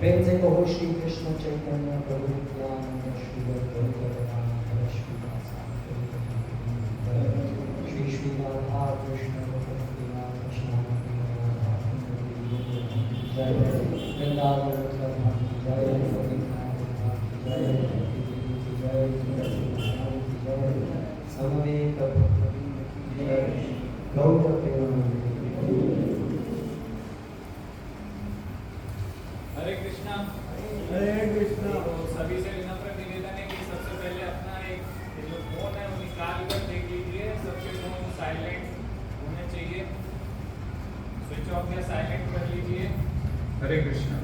प्रेम से कहो श्री कृष्ण चैतन्य प्रभु नित्यानंद श्री अद्वैत श्री श्री राधा कृष्ण जय वृंदावन जय समवेत गौर हरे कृष्णा। तो सभी से विनम्र निवेदन है कि सबसे पहले अपना एक जो फोन है वो निकाल कर देख लीजिए। सबके फोन साइलेंट होने चाहिए, स्विच ऑफ या साइलेंट कर लीजिए। हरे कृष्णा।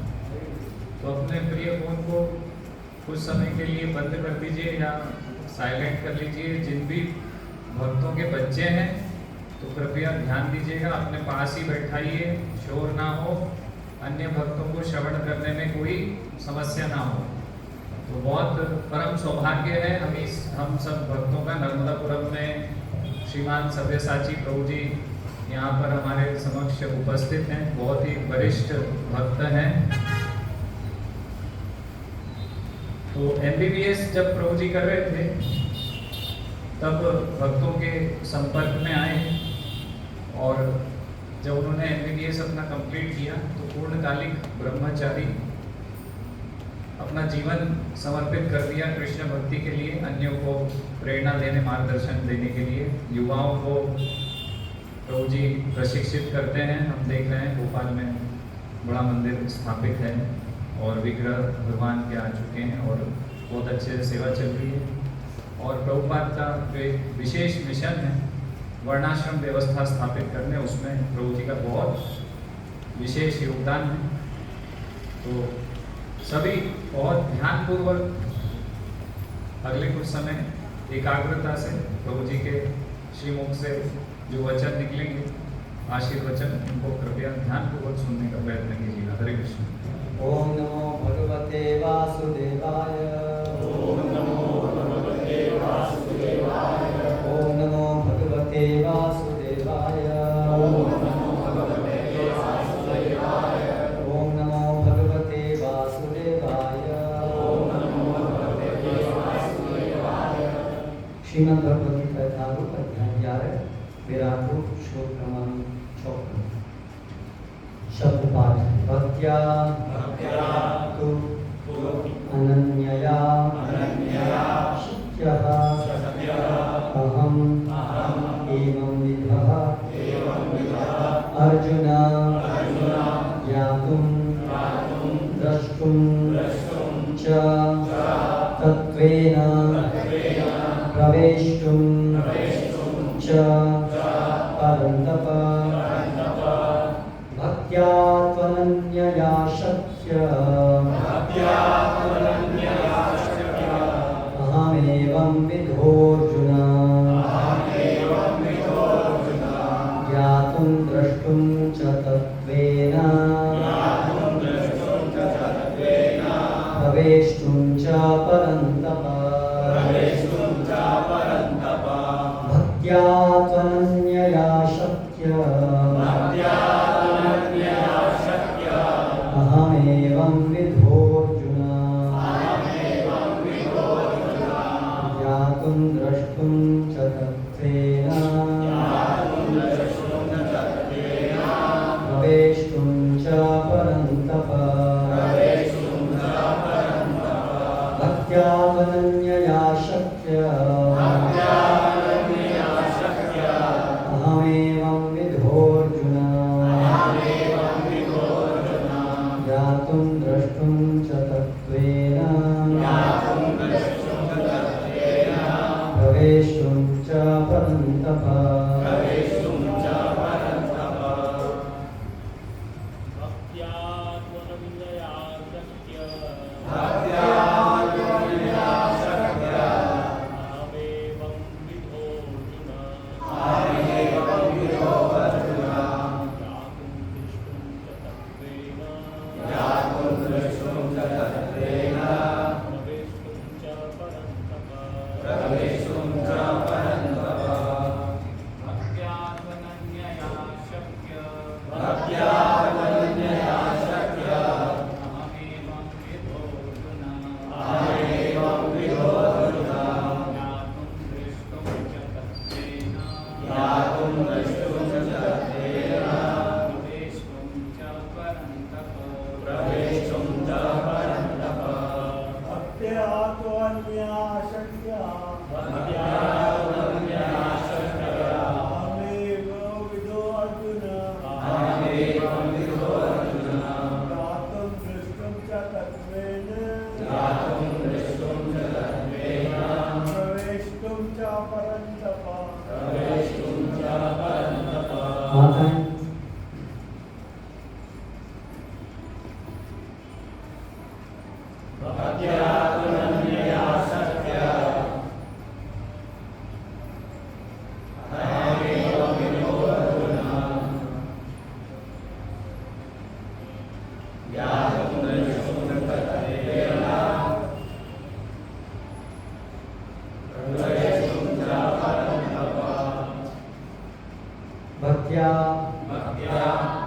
तो अपने प्रिय फोन को कुछ समय के लिए बंद कर दीजिए या साइलेंट कर लीजिए। जिन भी भक्तों के बच्चे हैं तो कृपया ध्यान दीजिएगा, अपने पास ही बैठाइए, शोर ना हो, अन्य भक्तों को श्रवण करने में कोई समस्या ना हो। तो बहुत परम सौभाग्य है हम सब भक्तों का नर्मदापुरम में श्रीमान सव्यसाची प्रभु जी यहाँ पर हमारे समक्ष उपस्थित हैं। बहुत ही वरिष्ठ भक्त हैं। तो MBBS जब प्रभु जी कर रहे थे तब भक्तों के संपर्क में आए और जब उन्होंने MBBS अपना कंप्लीट किया तो पूर्णकालिक ब्रह्मचारी अपना जीवन समर्पित कर दिया कृष्ण भक्ति के लिए, अन्यों को प्रेरणा देने, मार्गदर्शन देने के लिए। युवाओं को प्रभु जी प्रशिक्षित करते हैं। हम देख रहे हैं भोपाल में बड़ा मंदिर स्थापित है और विग्रह भगवान के आ चुके हैं और बहुत अच्छे से सेवा चल रही है। और प्रभुपाद का जो एक विशेष मिशन है वर्णाश्रम व्यवस्था स्थापित करने, उसमें प्रभु जी का बहुत विशेष योगदान है। तो सभी बहुत ध्यानपूर्वक अगले कुछ समय एकाग्रता से प्रभु जी के श्रीमुख से जो वचन निकलेंगे, आशीर्वचन, उनको कृपया ध्यानपूर्वक सुनने का प्रयत्न कीजिएगा। हरे कृष्ण। ओम नमो भगवते वासुदेवाय। ओम नमो भगवते वासुदेवाय। ओम नमो भगवते वासुदेवाय। ओम नमो भगवते वासुदेवाय। ओम नमो भगवते वासुदेवाय। ओम नमो भगवते वासुदेवाय। श्रीमद् भगवद गीता तारूप अध्याय 11 विराट श्लोक क्रमांक 54। शब्द पाठ। भक्त्या तु अनन्यया शक्यः अहम् एवं विधः अर्जुन ज्ञातुं द्रष्टुं च तत्त्वेन प्रवेष्टुं च परन्तप भक्त्या त्वनन्यया शक्य अहमेवं विधोऽर्जुन ज्ञातुं द्रष्टुं च तत्त्वेन प्रवेष्टुं च परन्तप भक्त्या त्वनन्यया शक्य अहमेवं विधोऽर्जुन ज्ञातुं द्रष्टुं च तत्त्वेन प्रवेष्टुं च परन्तप भक्त्या त्वनन्यया शक्य अहमेवं विधोऽर्जुन ज्ञातुं द्रष्टुं च तत्त्वेन प्रवेष्टुं च परन्तप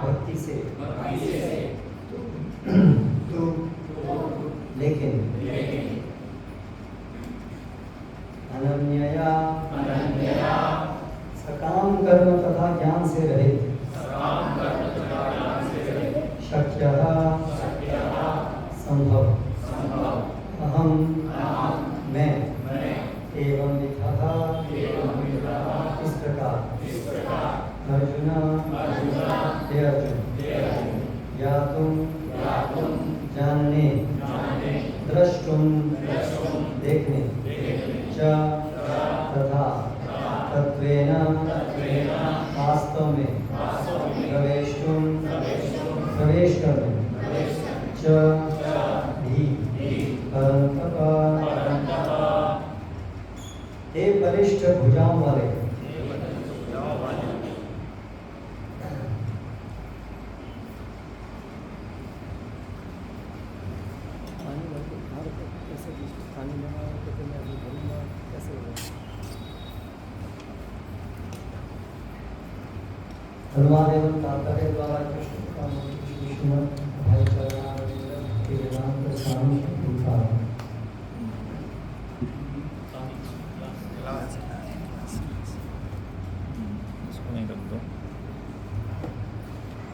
भक्ति से तो लेकिन अनन्यया सकाम कर्म तथा ज्ञान से रहित अर्जुन हे अर्जुन ज्ञातुम जानने द्रष्टुम देखने च तथा तत्वेन वास्तव में प्रवेशुम प्रवेश करने च भी परंतप हे बलिष्ठ भुजाओं वाले अनुवाद एवं तात्पर्य द्वारा कृष्ण का श्रीमद् भाई चरणारविंद भक्तिवेदांत स्वामी रूपार।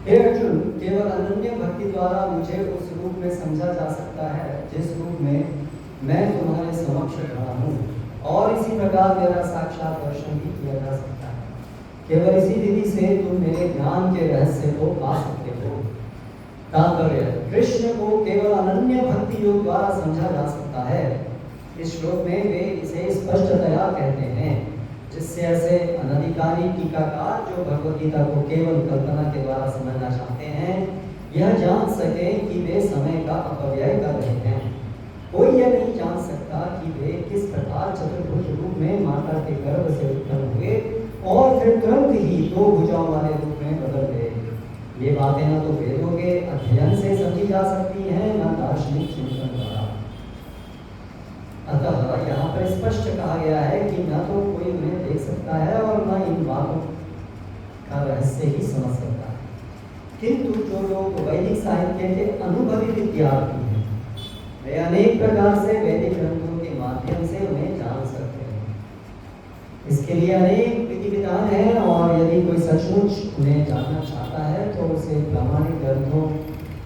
हे अर्जुन, केवल अनन्य भक्ति द्वारा मुझे उस रूप में समझा जा सकता है जिस रूप में मैं तुम्हारे समक्ष खड़ा हूँ, और इसी प्रकार मेरा साक्षात दर्शन भी किया जा सकता है। केवल इसी विधि से तुम मेरे ज्ञान के रहस्य को पा सकते हो। तात्पर्य, कृष्ण को केवल अनन्य भक्ति योग द्वारा समझा जा सकता है। इस श्लोक में वे इसे स्पष्टतया कहते हैं, जिससे ऐसे अनधिकारी टीकाकार जो भगवद गीता को केवल कल्पना के द्वारा समझना चाहते हैं, यह जान सके कि वे समय का अपव्यय कर रहे हैं। कोई यह नहीं जान सकता कि वे किस प्रकार चतुर्भुज रूप में माता के गर्भ से उत्पन्न हुए और फिर तुरंत ही दो भुजाओं वाले रूप में बदल गए। ये बातें न तो वेदों के अध्ययन से समझी जा सकती हैं, न दार्शनिक चिंतन द्वारा। अतः यहाँ पर स्पष्ट कहा गया है कि न तो कोई उन्हें देख सकता है और न इन बातों का रहस्य ही समझ सकता है। किंतु जो लोग वैदिक साहित्य के अनुभवी विद्यार्थी हैं, वे अनेक प्रकार से वैदिक ग्रंथों के माध्यम से उन्हें जान सकते हैं। इसके लिए अनेक विधि विधान हैं, और यदि कोई सचमुच उन्हें जानना चाहता है तो उसे प्रामाणिक ग्रंथों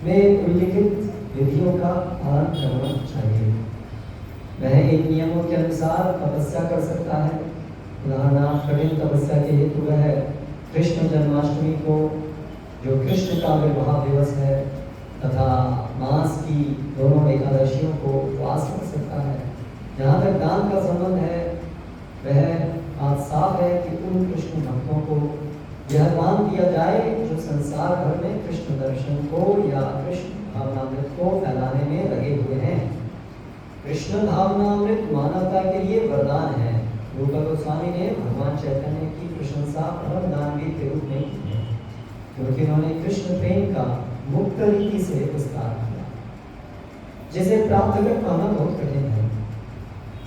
में उल्लिखित विधियों का पालन करना चाहिए। वह एक नियमों के अनुसार तपस्या कर सकता है। उदाहरणार्थ, कठिन तपस्या के हेतु वह कृष्ण जन्माष्टमी को, जो कृष्ण का विवाह दिवस है, तथा मास की दोनों एकादशियों को उपवास कर सकता है। जहाँ तक दान का संबंध है, वह बात साफ है कि उन कृष्ण भक्तों को यह दान दिया जाए जो संसार भर में कृष्ण दर्शन को या कृष्ण भावनामृत को फैलाने में लगे हुए हैं। कृष्ण भावनामृत मानवता के लिए वरदान है। रूप गोस्वामी ने भगवान चैतन्य की प्रशंसा परम दानवीर के रूप में की है, क्योंकि उन्होंने कृष्ण प्रेम का मुक्त रीति से विस्तार किया, जिसे प्राप्त कर पाना बहुत कठिन है।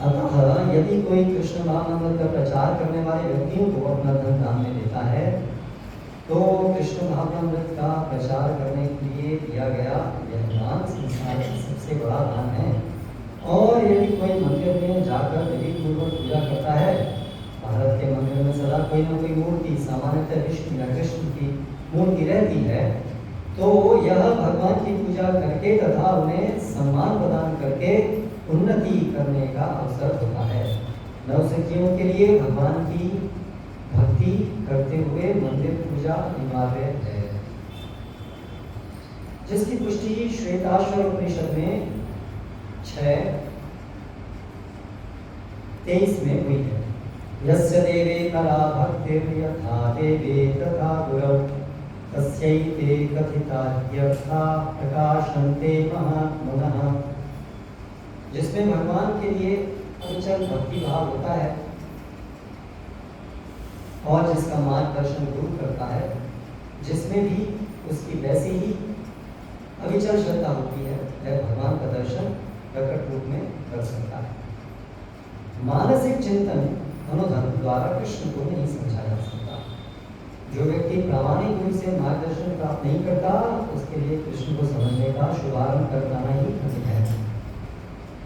अतः यदि कोई कृष्ण भावनामृत का प्रचार करने वाले व्यक्तियों को अपना धन दान में देता है, तो कृष्ण भावनामृत का प्रचार करने के लिए दिया गया यह दान संसार का सबसे बड़ा दान है। और यदि कोई मंदिर में जाकर विधि पूर्वक पूजा करता है, भारत के मंदिर में सदा कोई न कोई मूर्ति, सामान्यतः विष्णु या कृष्ण की मूर्ति रहती है, तो यह भगवान की पूजा करके तथा उन्हें सम्मान प्रदान करके उन्नति करने का अवसर होता है। नवसिखियों के लिए भगवान की भक्ति करते हुए मंदिर पूजा अनिवार्य है, जिसकी पुष्टि श्वेताश्वर उपनिषद में 6:23 में हुई है। यस्य देवे परा भक्तिर् यथा देवे तथा गुरौ तस्यैते कथितार्थ्यर्था प्रकाशन्ते महात्मनः। जिसमें भगवान के लिए अचल भक्ति भाव होता है और जिसका मार्गदर्शन गुरु करता है, जिसमें भी उसकी वैसी ही अविचल श्रद्धा होती है, वह भगवान का दर्शन प्रकट रूप में कर सकता है। मानसिक चिंतन अनुधर्म द्वारा कृष्ण को नहीं समझा जा सकता। जो व्यक्ति प्रामाणिक रूप से मार्गदर्शन प्राप्त नहीं करता, उसके लिए कृष्ण को समझने का शुभारंभ करना ही कठिन है।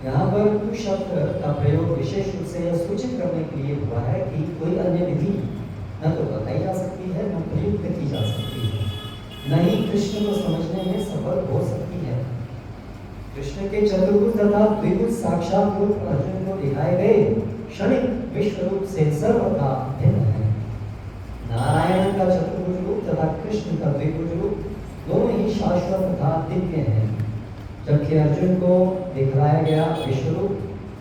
यहाँ पर तू शब्द का प्रयोग विशेष रूप से यह सूचित करने के लिए हुआ है कि कोई अन्य विधि न तो बताई जा सकती है, न प्रयुक्त की जा सकती है, न ही कृष्ण को समझने में सफल हो सकती है। कृष्ण के चतुर्भुज तथा द्विभुज साक्षात रूप अर्जुन को दिखाए गए क्षणिक विश्व रूप से सर्वथा भिन्न है। नारायण का चतुर्भुज रूप तथा कृष्ण का द्विभुज रूप दोनों ही शाश्वत तथा दिव्य हैं, जबकि अर्जुन को दिखलाया गया विश्वरूप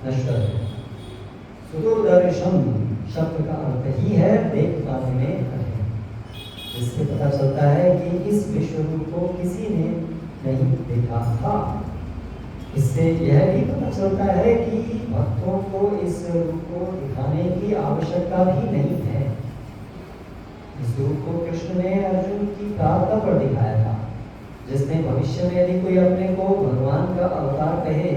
नश्वर है। सुदूरदर्शन शब्द का अर्थ ही है देख पाने में कठिन। इससे पता चलता है कि इस विश्वरूप को किसी ने नहीं देखा था। इससे यह भी पता चलता है कि भक्तों को इस रूप को दिखाने की आवश्यकता भी नहीं है। इस रूप को कृष्ण ने अर्जुन की प्रार्थना पर दिखाया था, जिसमें भविष्य में यदि कोई अपने को भगवान का अवतार कहे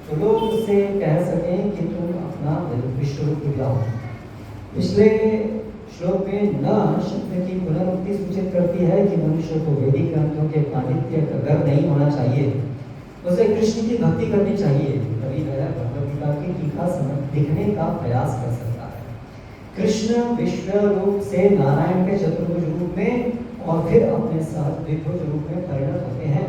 तो लोग उससे कह सकें कि तुम अपना विश्वरूप दिखाओ। पिछले श्लोक में न शब्द की पुनरुक्ति सूचित करती है कि मनुष्य को वैदिक ग्रंथों के पांडित्य का गर्व नहीं होना चाहिए, उसे कृष्ण की भक्ति करनी चाहिए, तभी वह भगवद गीता की टीका समझ दिखने का प्रयास कर सकता है। कृष्ण विश्व रूप से नारायण के चतुर्भुज रूप में और फिर अपने साथ द्विभुज रूप में परिणत होते हैं।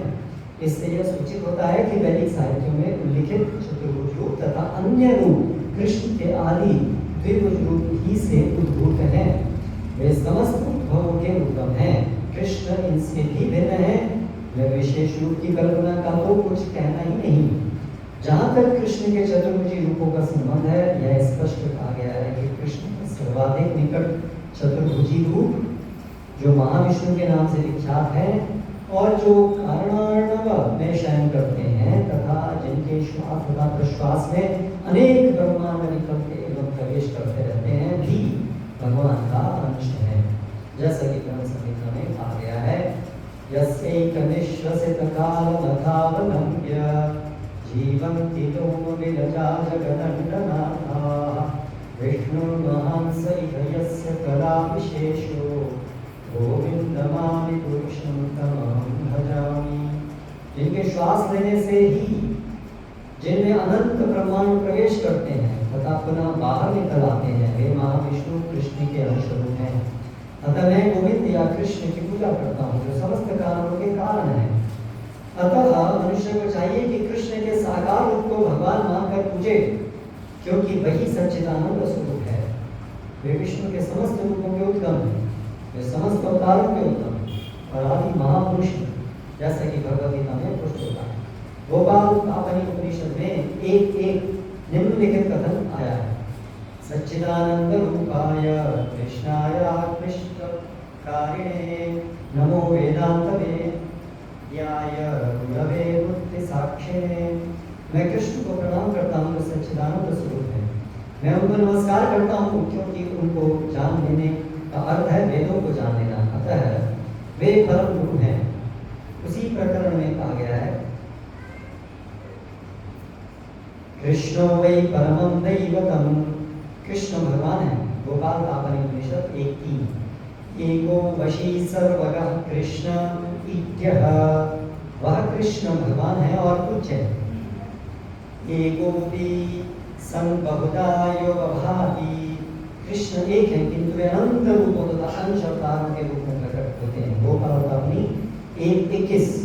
इससे यह सूचित होता है कि वैदिक साहित्यों में उल्लिखित चतुर्भुज रूप तथा अन्य रूप कृष्ण के आदि द्विभुज रूप ही से उद्भूत हैं। वे समस्त उद्भवों के उत्तम हैं। कृष्ण इनसे भी भिन्न हैं। वे विशेष रूप की कल्पना का तो कुछ कहना ही नहीं। जहाँ तक कृष्ण के चतुर्भुजी रूपों का संबंध है, यह स्पष्ट कहा गया है कि कृष्ण का सर्वाधिक निकट चतुर्भुजी रूप जो महाविष्णु के नाम से विख्यात है और जो कारणार्णव में शयन करते हैं तथा जिनके श्वास तथा प्रश्वास में अनेक ब्रह्मांड निकलते एवं प्रवेश करते रहते हैं, भी भगवान का अंश है। जैसा कि ब्रह्म संहिता में कहा गया है, यस्यैकनिश्वसित कालमथावलम्ब्य जीवन्ति लोमविलजा जगदण्डनाथाः विष्णुर्महांस इह यस्य कलाविशेषो गोविन्दमामि पुरुषं तमहं भजामि। जिनके श्वास लेने से ही जिनमें अनंत ब्रह्मांड प्रवेश करते हैं तथा पुनः बाहर निकल आते हैं, वे महाविष्णु कृष्ण के अंश रूप हैं। अतः मैं गोविंद या कृष्ण की पूजा करता हूँ जो समस्त कारणों के कारण है। अतः मनुष्य को चाहिए कि कृष्ण के साकार रूप को भगवान मानकर पूजे, क्योंकि वही सच्चिदानंद स्वरूप है। वे विष्णु के समस्त रूपों के उत्तम हैं, वे समस्त अवतारों के उत्तम और आदि महापुरुष हैं, जैसा कि भगवद गीता में पुष्ट होता है। गोपाल उपनिषद में एक निम्नलिखित कथन आया है, सच्चिदानंद रूपाय कृष्णाय कृष्ण कारिणे नमो वेदांतवे याय गुरवे बुद्धि साक्षिणे। मैं कृष्ण को प्रणाम करता हूँ जो सच्चिदानंद स्वरूप है। मैं उनको नमस्कार करता हूँ क्योंकि उनको जान लेने का अर्थ है वेदों को जान लेना, अतः वे परम गुरु हैं। उसी प्रकरण में कहा गया है, कृष्णो वै परमं दैवतम। कृष्ण भगवान है। गोपाल उपनिषद 1:3। एको वशी सर्वगः कृष्ण इत्यः। वह कृष्ण भगवान है और पूज्य है। एकोपि संबहुधा योगभाति। कृष्ण एक है किंतु वे अनंत रूपों तथा अंश अवतारों के रूप में प्रकट होते हैं। गोपाल अपनी 1:21।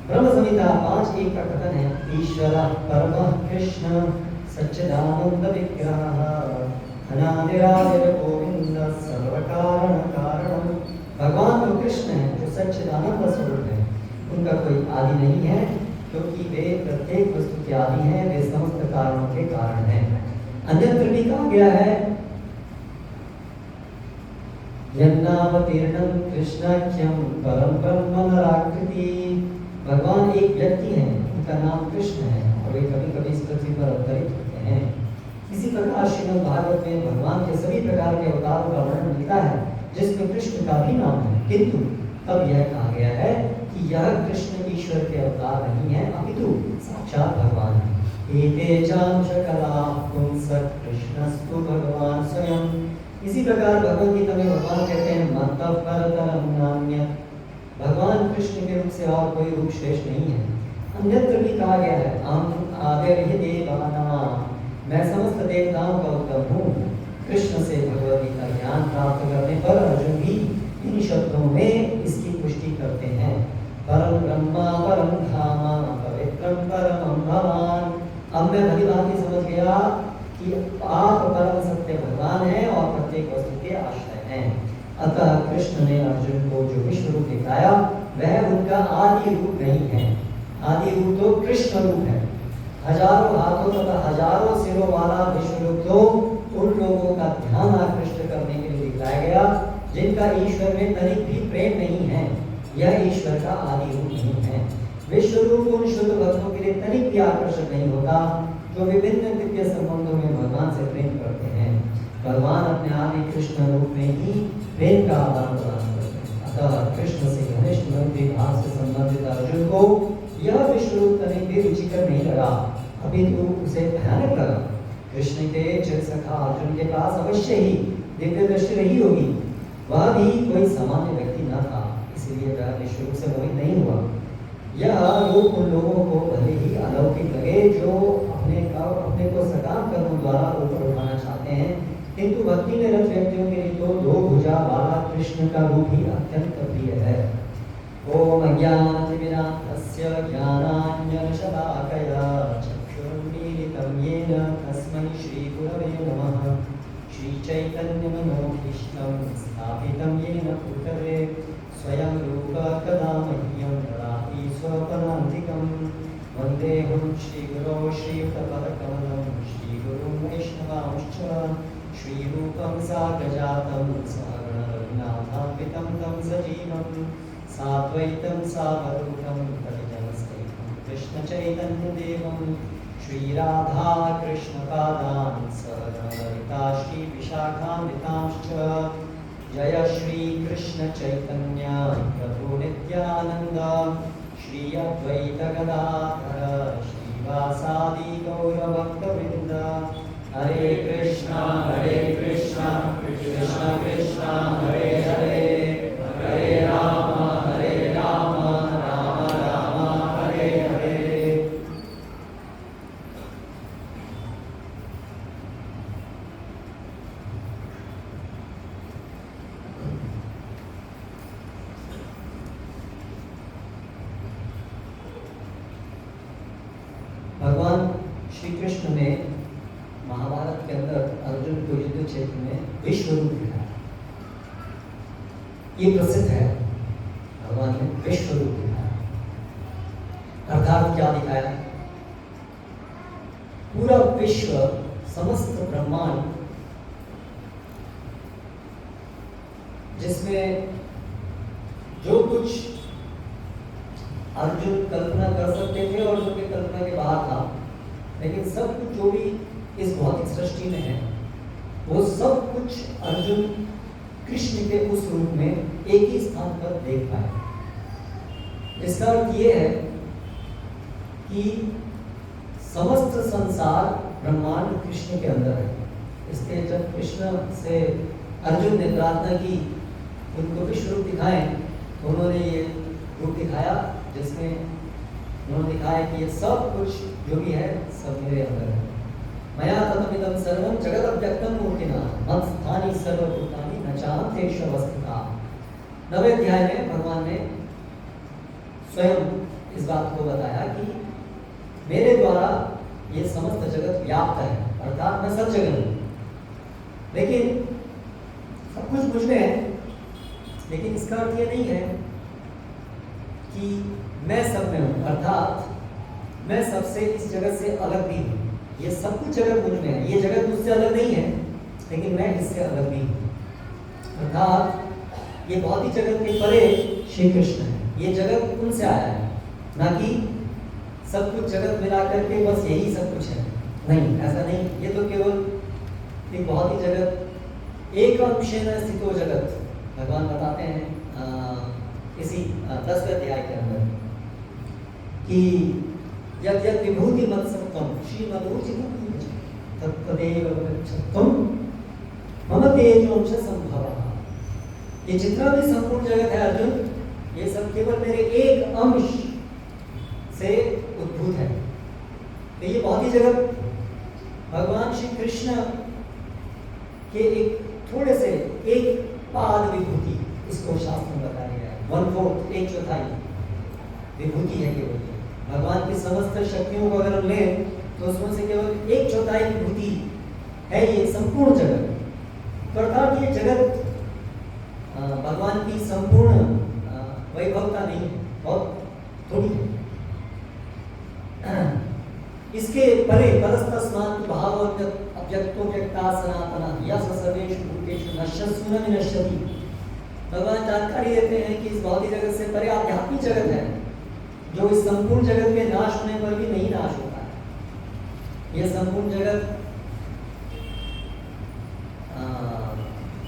ब्रह्म संहिता 5:1 का कथन है, ईश्वरः परमः कृष्ण सच्चिदानंद विग्रहः अनादिरादिर गोविंदः सर्वकारण कारणम्। भगवान तो कृष्ण है जो सच्चिदानंद स्वरूप है। उनका कोई आदि नहीं है, क्योंकि वे प्रत्येक वस्तु के आदि हैं, वे समस्त कारणों के कारण हैं। अन्यत्र भी कहा गया है, यन्नावतीर्णं कृष्णाख्यं परं ब्रह्म नराकृति। भगवान एक व्यक्ति हैं, उनका नाम कृष्ण है और वे कभी कभी इस पृथ्वी पर अवतरित होते हैं। इसी प्रकार श्रीमद् भागवत में भगवान के सभी प्रकार के अवतारों का वर्णन मिलता है, जिसमें कृष्ण का भी नाम है, किंतु तब यह कहा गया है कि यह कृष्ण ईश्वर के अवतार नहीं है, अपितु साक्षात भगवान है। एते चांश कला पुंसक कृष्णस्तु भगवान स्वयं। इसी प्रकार भगवद गीता में भगवान कहते हैं, मत्तः परतरं नान्यत्। भगवान कृष्ण के रूप से और कोई रूप श्रेष्ठ नहीं है। अन्यत्र भी कहा गया है, अहं आदिर्हि देवानां। मैं समस्त देवताओं का उत्तम हूँ। कृष्ण से भगवद गीता ज्ञान प्राप्त करने पर अर्जुन भी इन शब्दों में इसकी पुष्टि करते हैं, परम ब्रह्मा परम धामा पवित्रम परमं भवान। अब मैं भली भांति समझ गया कि आप परम सत्य भगवान हैं और प्रत्येक वस्तु के आश्रय हैं। अतः कृष्ण ने अर्जुन को जो विश्व रूप दिखाया वह उनका आदि रूप नहीं है। आदि रूप तो कृष्ण रूप है। हजारों हाथों तथा हजारों सिरों वाला विश्व रूप तो उन लोगों का ध्यान आकृष्ट करने के लिए दिखाया गया जिनका ईश्वर में तनिक भी प्रेम नहीं है। यह ईश्वर का आदि रूप नहीं है। विश्व रूप उन शुद्ध भक्तों के लिए तनिक भी आकर्षक नहीं होता जो विभिन्न दिव्य संबंधों में भगवान से प्रेम करते हैं। भगवान अपने आदि कृष्ण रूप में ही प्रेम का आदान प्रदान करते हैं। अतः कृष्ण से घनिष्ठ भक्ति भाव से संबंधित अर्जुन को यह विश्व रूप तनिक भी रुचिकर नहीं लगा, अपितु उसे भयानक लगा। कृष्ण के चिर सखा अर्जुन के पास अवश्य ही दिव्य दृष्टि रही होगी। वह भी कोई सामान्य व्यक्ति न था, इसलिए वह विश्व रूप से मोहित नहीं हुआ। यह रूप उन लोगों को भले ही अलौकिक लगे जो अपने को सकाम कर्मों द्वारा ऊपर उठाना चाहते हैं, किंतु भक्ति में रत व्यक्तियों के लिए तो दो भुजा वाला कृष्ण का रूप ही अत्यंत प्रिय है। ओम अज्ञानतिमिरान्धस्य ज्ञानाञ्जनशलाकया चक्षुरुन्मीलितं येन तस्मै श्रीगुरवे नमः। श्रीचैतन्यमनोभीष्टं स्थापितं येन भूतले स्वयं रूप कदा मह्यं ददाति स्वपदान्तिकं। वन्देऽहं श्रीगुरो श्रीयुतपदकमलं श्रीगुरुं वैष्णवांश्च श्रीरूपं साग्रजातं सहगणरघुनाथान्वितं तं सजीवं साद्वैतं सावधूतं परिजनसहितं कृष्णचैतन्यदेवं श्रीराधा कृष्णपादान् सहगणललिता श्रीविशाखान्वितांश्च। जय श्री कृष्ण चैतन्य प्रभु नित्यानंद श्री अद्वैत गदाधर श्रीवासादि गौरभक्तवृंद। हरे कृष्णा कृष्ण कृष्ण हरे हरे, हरे राम राम राम हरे हरे। भगवान श्री कृष्ण ने महाभारत के अंदर अर्जुन को युद्ध क्षेत्र में विश्व रूप दिखाया। ये प्रसिद्ध है, भगवान ने विश्व रूप दिखाया। अर्थात क्या दिखाया? पूरा विश्व, समस्त ब्रह्मांड, जिसमें जो कुछ अर्जुन कल्पना कर सकते थे और जो कि कल्पना के बाहर था, लेकिन सब कुछ जो भी इस भौतिक सृष्टि में है वो सब कुछ अर्जुन कृष्ण के उस रूप में एक ही स्थान पर देख पाए। इसका अर्थ ये है कि समस्त संसार ब्रह्मांड कृष्ण के अंदर है। इसलिए जब कृष्ण से अर्जुन ने प्रार्थना की उनको विश्व रूप दिखाएं, तो उन्होंने ये रूप दिखाया जिसमें उन्होंने दिखाया कि ये सब कुछ जो भी है सब मेरे अंदर है। मया ततमिदं सर्वं जगदव्यक्तं मूर्तिना मत्स्थानि सर्वभूतानि न चान्तेषु अवस्थिताः। 9वें अध्याय में भगवान ने स्वयं इस बात को बताया कि मेरे द्वारा ये समस्त जगत व्याप्त है, अर्थात मैं सब जगह हूँ, लेकिन सब कुछ मुझ में है। लेकिन इसका अर्थ ये नहीं है कि मैं सब में हूँ, अर्थात मैं सबसे इस जगत से अलग भी हूँ। ये सब कुछ जगत मुझ में है, ये जगत मुझसे अलग नहीं है, लेकिन मैं इससे अलग भी हूँ। अर्थात ये भौतिक जगत के परे श्री कृष्ण है। ये जगत उनसे आया है, ना कि सब कुछ जगत मिला करके बस यही सब कुछ है। नहीं, ऐसा नहीं। ये तो केवल एक भौतिक जगत, एक अंशेन स्थितो जगत, भगवान बताते हैं इसी 10वें अध्याय के अंदर कि यद यद विभूति मत सत्वम श्रीमदोचितं तत्तदेव गच्छत्वं मम तेजोंश संभवः। ये जितना भी संपूर्ण जगत है अर्जुन, ये सब केवल मेरे एक अंश से उद्भूत है। तो ये भौतिक जगत भगवान श्री कृष्ण के एक थोड़े से एक पाद विभूति, इसको शास्त्र में बताया गया है। 1/4, 1/4 विभूति है केवल। भगवान की समस्त शक्तियों को अगर हम लें तो उसमें से केवल 1/4 विभूति है ये संपूर्ण जगत। तो अर्थात ये जगत भगवान की संपूर्ण वैभवता नहीं है, बहुत थोड़ी है। इसके परे परस्तस्मात् भाव अव्यक्तो व्यक्ता सनातना यस सर्वेषु भूतेषु नश्यति न विनश्यति। भगवान जानकारी देते हैं कि इस भौतिक जगत से परे आध्यात्मिक जगत है, जो इस संपूर्ण जगत के नाश होने पर भी नहीं नाश होता है। यह संपूर्ण जगत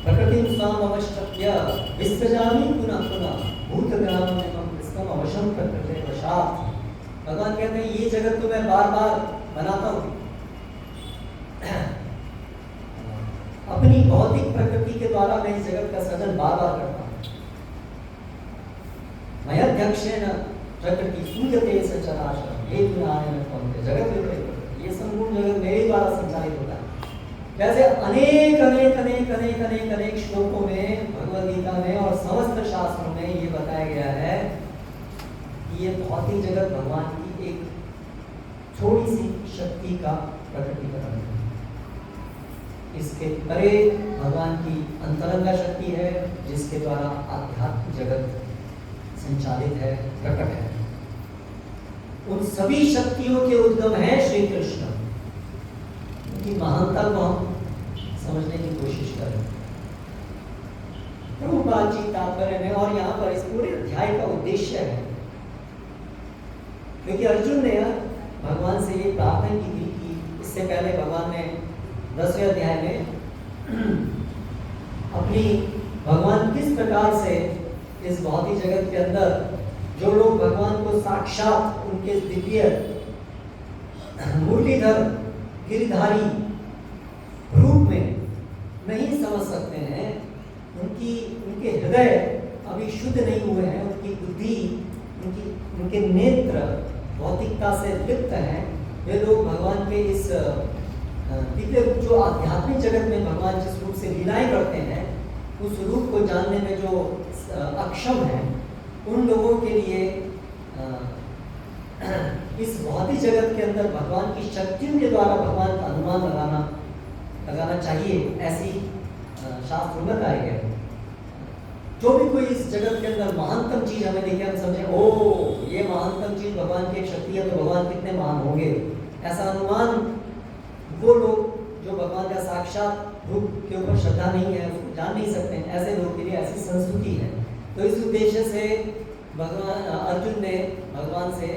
प्रकृति स्वाम अवश्य विसृजामि पुनः पुनः भूतग्रामं विश्वम अवशं प्रकृते वशात्। भगवान कहते हैं ये जगत तो मैं बार बार बनाता हूँ, अपनी भौतिक प्रकृति के द्वारा मैं इस जगत का सृजन बार बार करता हूँ। मयध्यक्षेण प्रकृति सूयते सचराचरं हेतुनायन कौन्ते जगत विपरीत। ये संपूर्ण जगत मेरे द्वारा संचालित होता है। जैसे अनेक अनेक अनेक अनेक अनेक अनेक श्लोकों में भगवद गीता में और समस्त शास्त्रों में ये बताया गया है कि ये भौतिक जगत भगवान की एक छोटी सी शक्ति का प्रकटीकरण है। इसके परे भगवान की अंतरंगा शक्ति है, जिसके द्वारा आध्यात्मिक जगत संचालित है, प्रकट है। उन सभी शक्तियों के उद्गम है श्री कृष्ण। उनकी महानता को हम समझने की कोशिश करें। प्रभुपाद जी तात्पर्य में और यहाँ पर इस पूरे अध्याय का उद्देश्य है, क्योंकि अर्जुन ने भगवान से ये प्रार्थना की थी कि इससे पहले भगवान ने 10वें अध्याय में अपनी भगवान किस प्रकार से इस भौतिक जगत के अंदर जो लोग भगवान को साक्षात उनके दिव्य मूर्तिधर गिरधारी रूप में नहीं समझ सकते हैं, उनके हृदय अभी शुद्ध नहीं हुए हैं, उनकी बुद्धि, उनके नेत्र भौतिकता से लिप्त हैं। वे लोग भगवान के इस दिव्य रूप जो आध्यात्मिक जगत में भगवान जिस रूप से लीलाएं करते हैं, उस रूप को जानने में जो अक्षम है, उन लोगों के लिए इस भौतिक जगत के अंदर भगवान की शक्तियों के द्वारा भगवान का अनुमान लगाना चाहिए, ऐसी शास्त्र में बताए गए। जो भी कोई इस जगत के अंदर महानतम चीज हमें देखे, हम समझे ओ ये महानतम चीज भगवान की एक शक्ति है, तो भगवान कितने महान होंगे, ऐसा अनुमान वो लोग जो भगवान का साक्षात रूप के ऊपर श्रद्धा नहीं है, उसको जान नहीं सकते हैं, ऐसे लोगों के लिए ऐसी संस्कृति है। तो इस उद्देश्य से भगवान अर्जुन ने भगवान से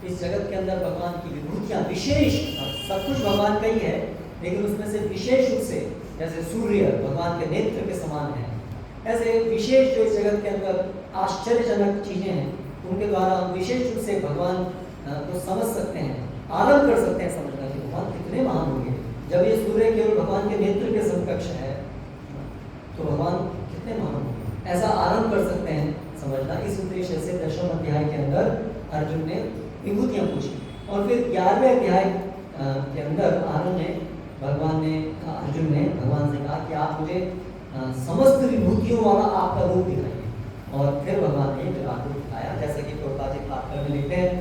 इस जगत के अंदर भगवान की विभूतियां विशेष, सब कुछ भगवान का ही है, लेकिन उसमें से विशेष रूप से जैसे सूर्य भगवान के नेत्र के समान है, ऐसे विशेष जो इस जगत के अंदर आश्चर्यजनक चीजें हैं, उनके द्वारा हम विशेष रूप से भगवान को समझ सकते हैं, आरंभ कर सकते हैं समझना कि भगवान कितने महान होंगे। जब ये सूर्य केवल भगवान के नेत्र के समकक्ष है, तो भगवान कितने महान होंगे, ऐसा आरंभ कर सकते हैं समझना। इस उद्देश्य से 10वें अध्याय के अंदर अर्जुन ने विभूतियां पूछी, और फिर 11वें अध्याय के अंदर अर्जुन ने भगवान से कहा कि आप मुझे समस्त विभूतियों वाला आपका रूप दिखाइए, और फिर भगवान ने विराट रूप दिखाया, जैसे कि प्रभुपाद जी तात्पर्य में लिखते हैं।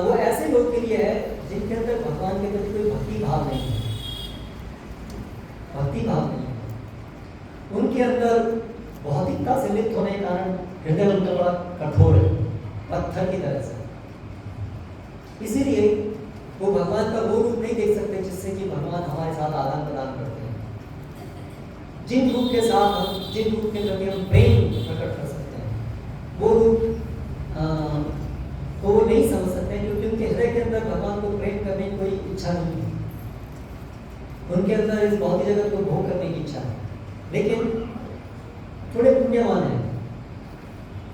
वो ऐसे लोग के लिए है जिनके अंदर भगवान के प्रति कोई भक्ति भाव नहीं है, भक्ति भाव नहीं है, उनके अंदर भौतिकता से लिप्त होने के कारण हृदय उनका बड़ा कठोर है, पत्थर की तरह से। इसीलिए वो भगवान का वो रूप नहीं देख सकते जिससे कि भगवान हमारे साथ आदान प्रदान करते हैं, जिन रूप के साथ हम, जिन रूप के प्रति हम प्रेम प्रकट कर सकते हैं, वो रूप तो वो नहीं समझ सकते, क्योंकि उनके हृदय के अंदर भगवान को प्रेम करने की कोई इच्छा नहीं है, उनके अंदर इस भौतिक जगत को भोग करने की इच्छा है। लेकिन थोड़े पुण्यवान हैं,